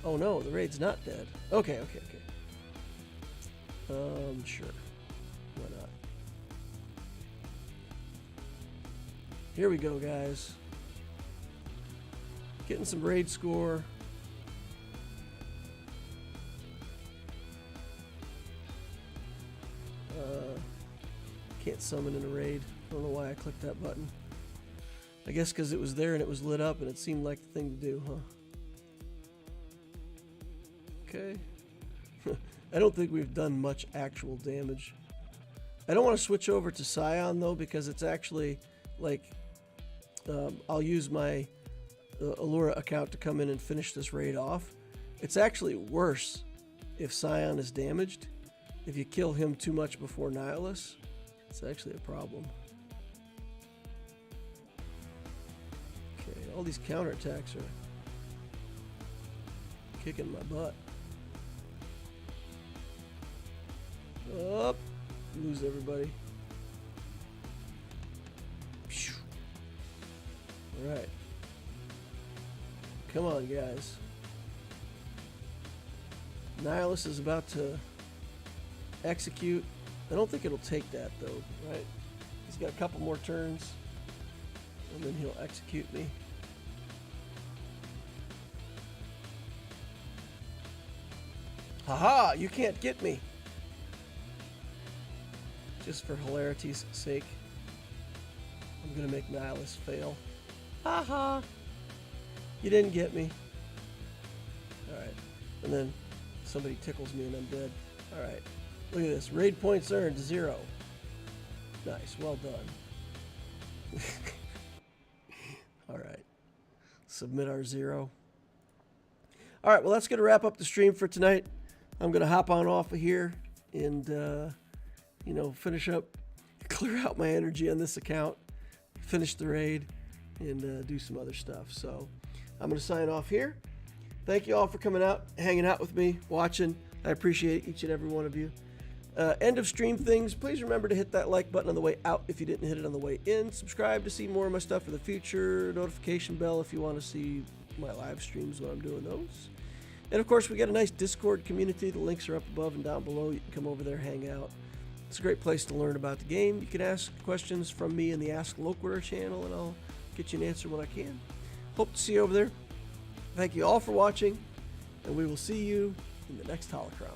Speaker 1: Oh no, the raid's not dead. Okay. Sure. Why not? Here we go, guys. Getting some raid score. Can't summon in a raid. I don't know why I clicked that button. I guess because it was there and it was lit up and it seemed like the thing to do, huh? Okay. I don't think we've done much actual damage. I don't want to switch over to Scion though, because it's actually like I'll use my Allura account to come in and finish this raid off. It's actually worse if Scion is damaged. If you kill him too much before Nihilus, it's actually a problem. Okay, all these counterattacks are kicking my butt. Up, lose everybody. All right, come on, guys. Nihilus is about to execute. I don't think it'll take that though, right? He's got a couple more turns and then he'll execute me. Haha, you can't get me. Just for hilarity's sake, I'm gonna make Nihilus fail. Haha, you didn't get me. Alright, and then somebody tickles me and I'm dead. Alright. Look at this. Raid points earned 0. Nice. Well done. Alright. Submit our 0. Alright, well, that's going to wrap up the stream for tonight. I'm going to hop on off of here and, finish up, clear out my energy on this account, finish the raid, and do some other stuff. So I'm going to sign off here. Thank you all for coming out, hanging out with me, watching. I appreciate each and every one of you. End of stream things. Please remember to hit that like button on the way out if you didn't hit it on the way in. Subscribe to see more of my stuff in the future. Notification bell if you want to see my live streams when I'm doing those. And of course, we got a nice Discord community. The links are up above and down below. You can come over there, hang out. It's a great place to learn about the game. You can ask questions from me in the Ask Loquitur channel, and I'll get you an answer when I can. Hope to see you over there. Thank you all for watching, and we will see you in the next Holocron.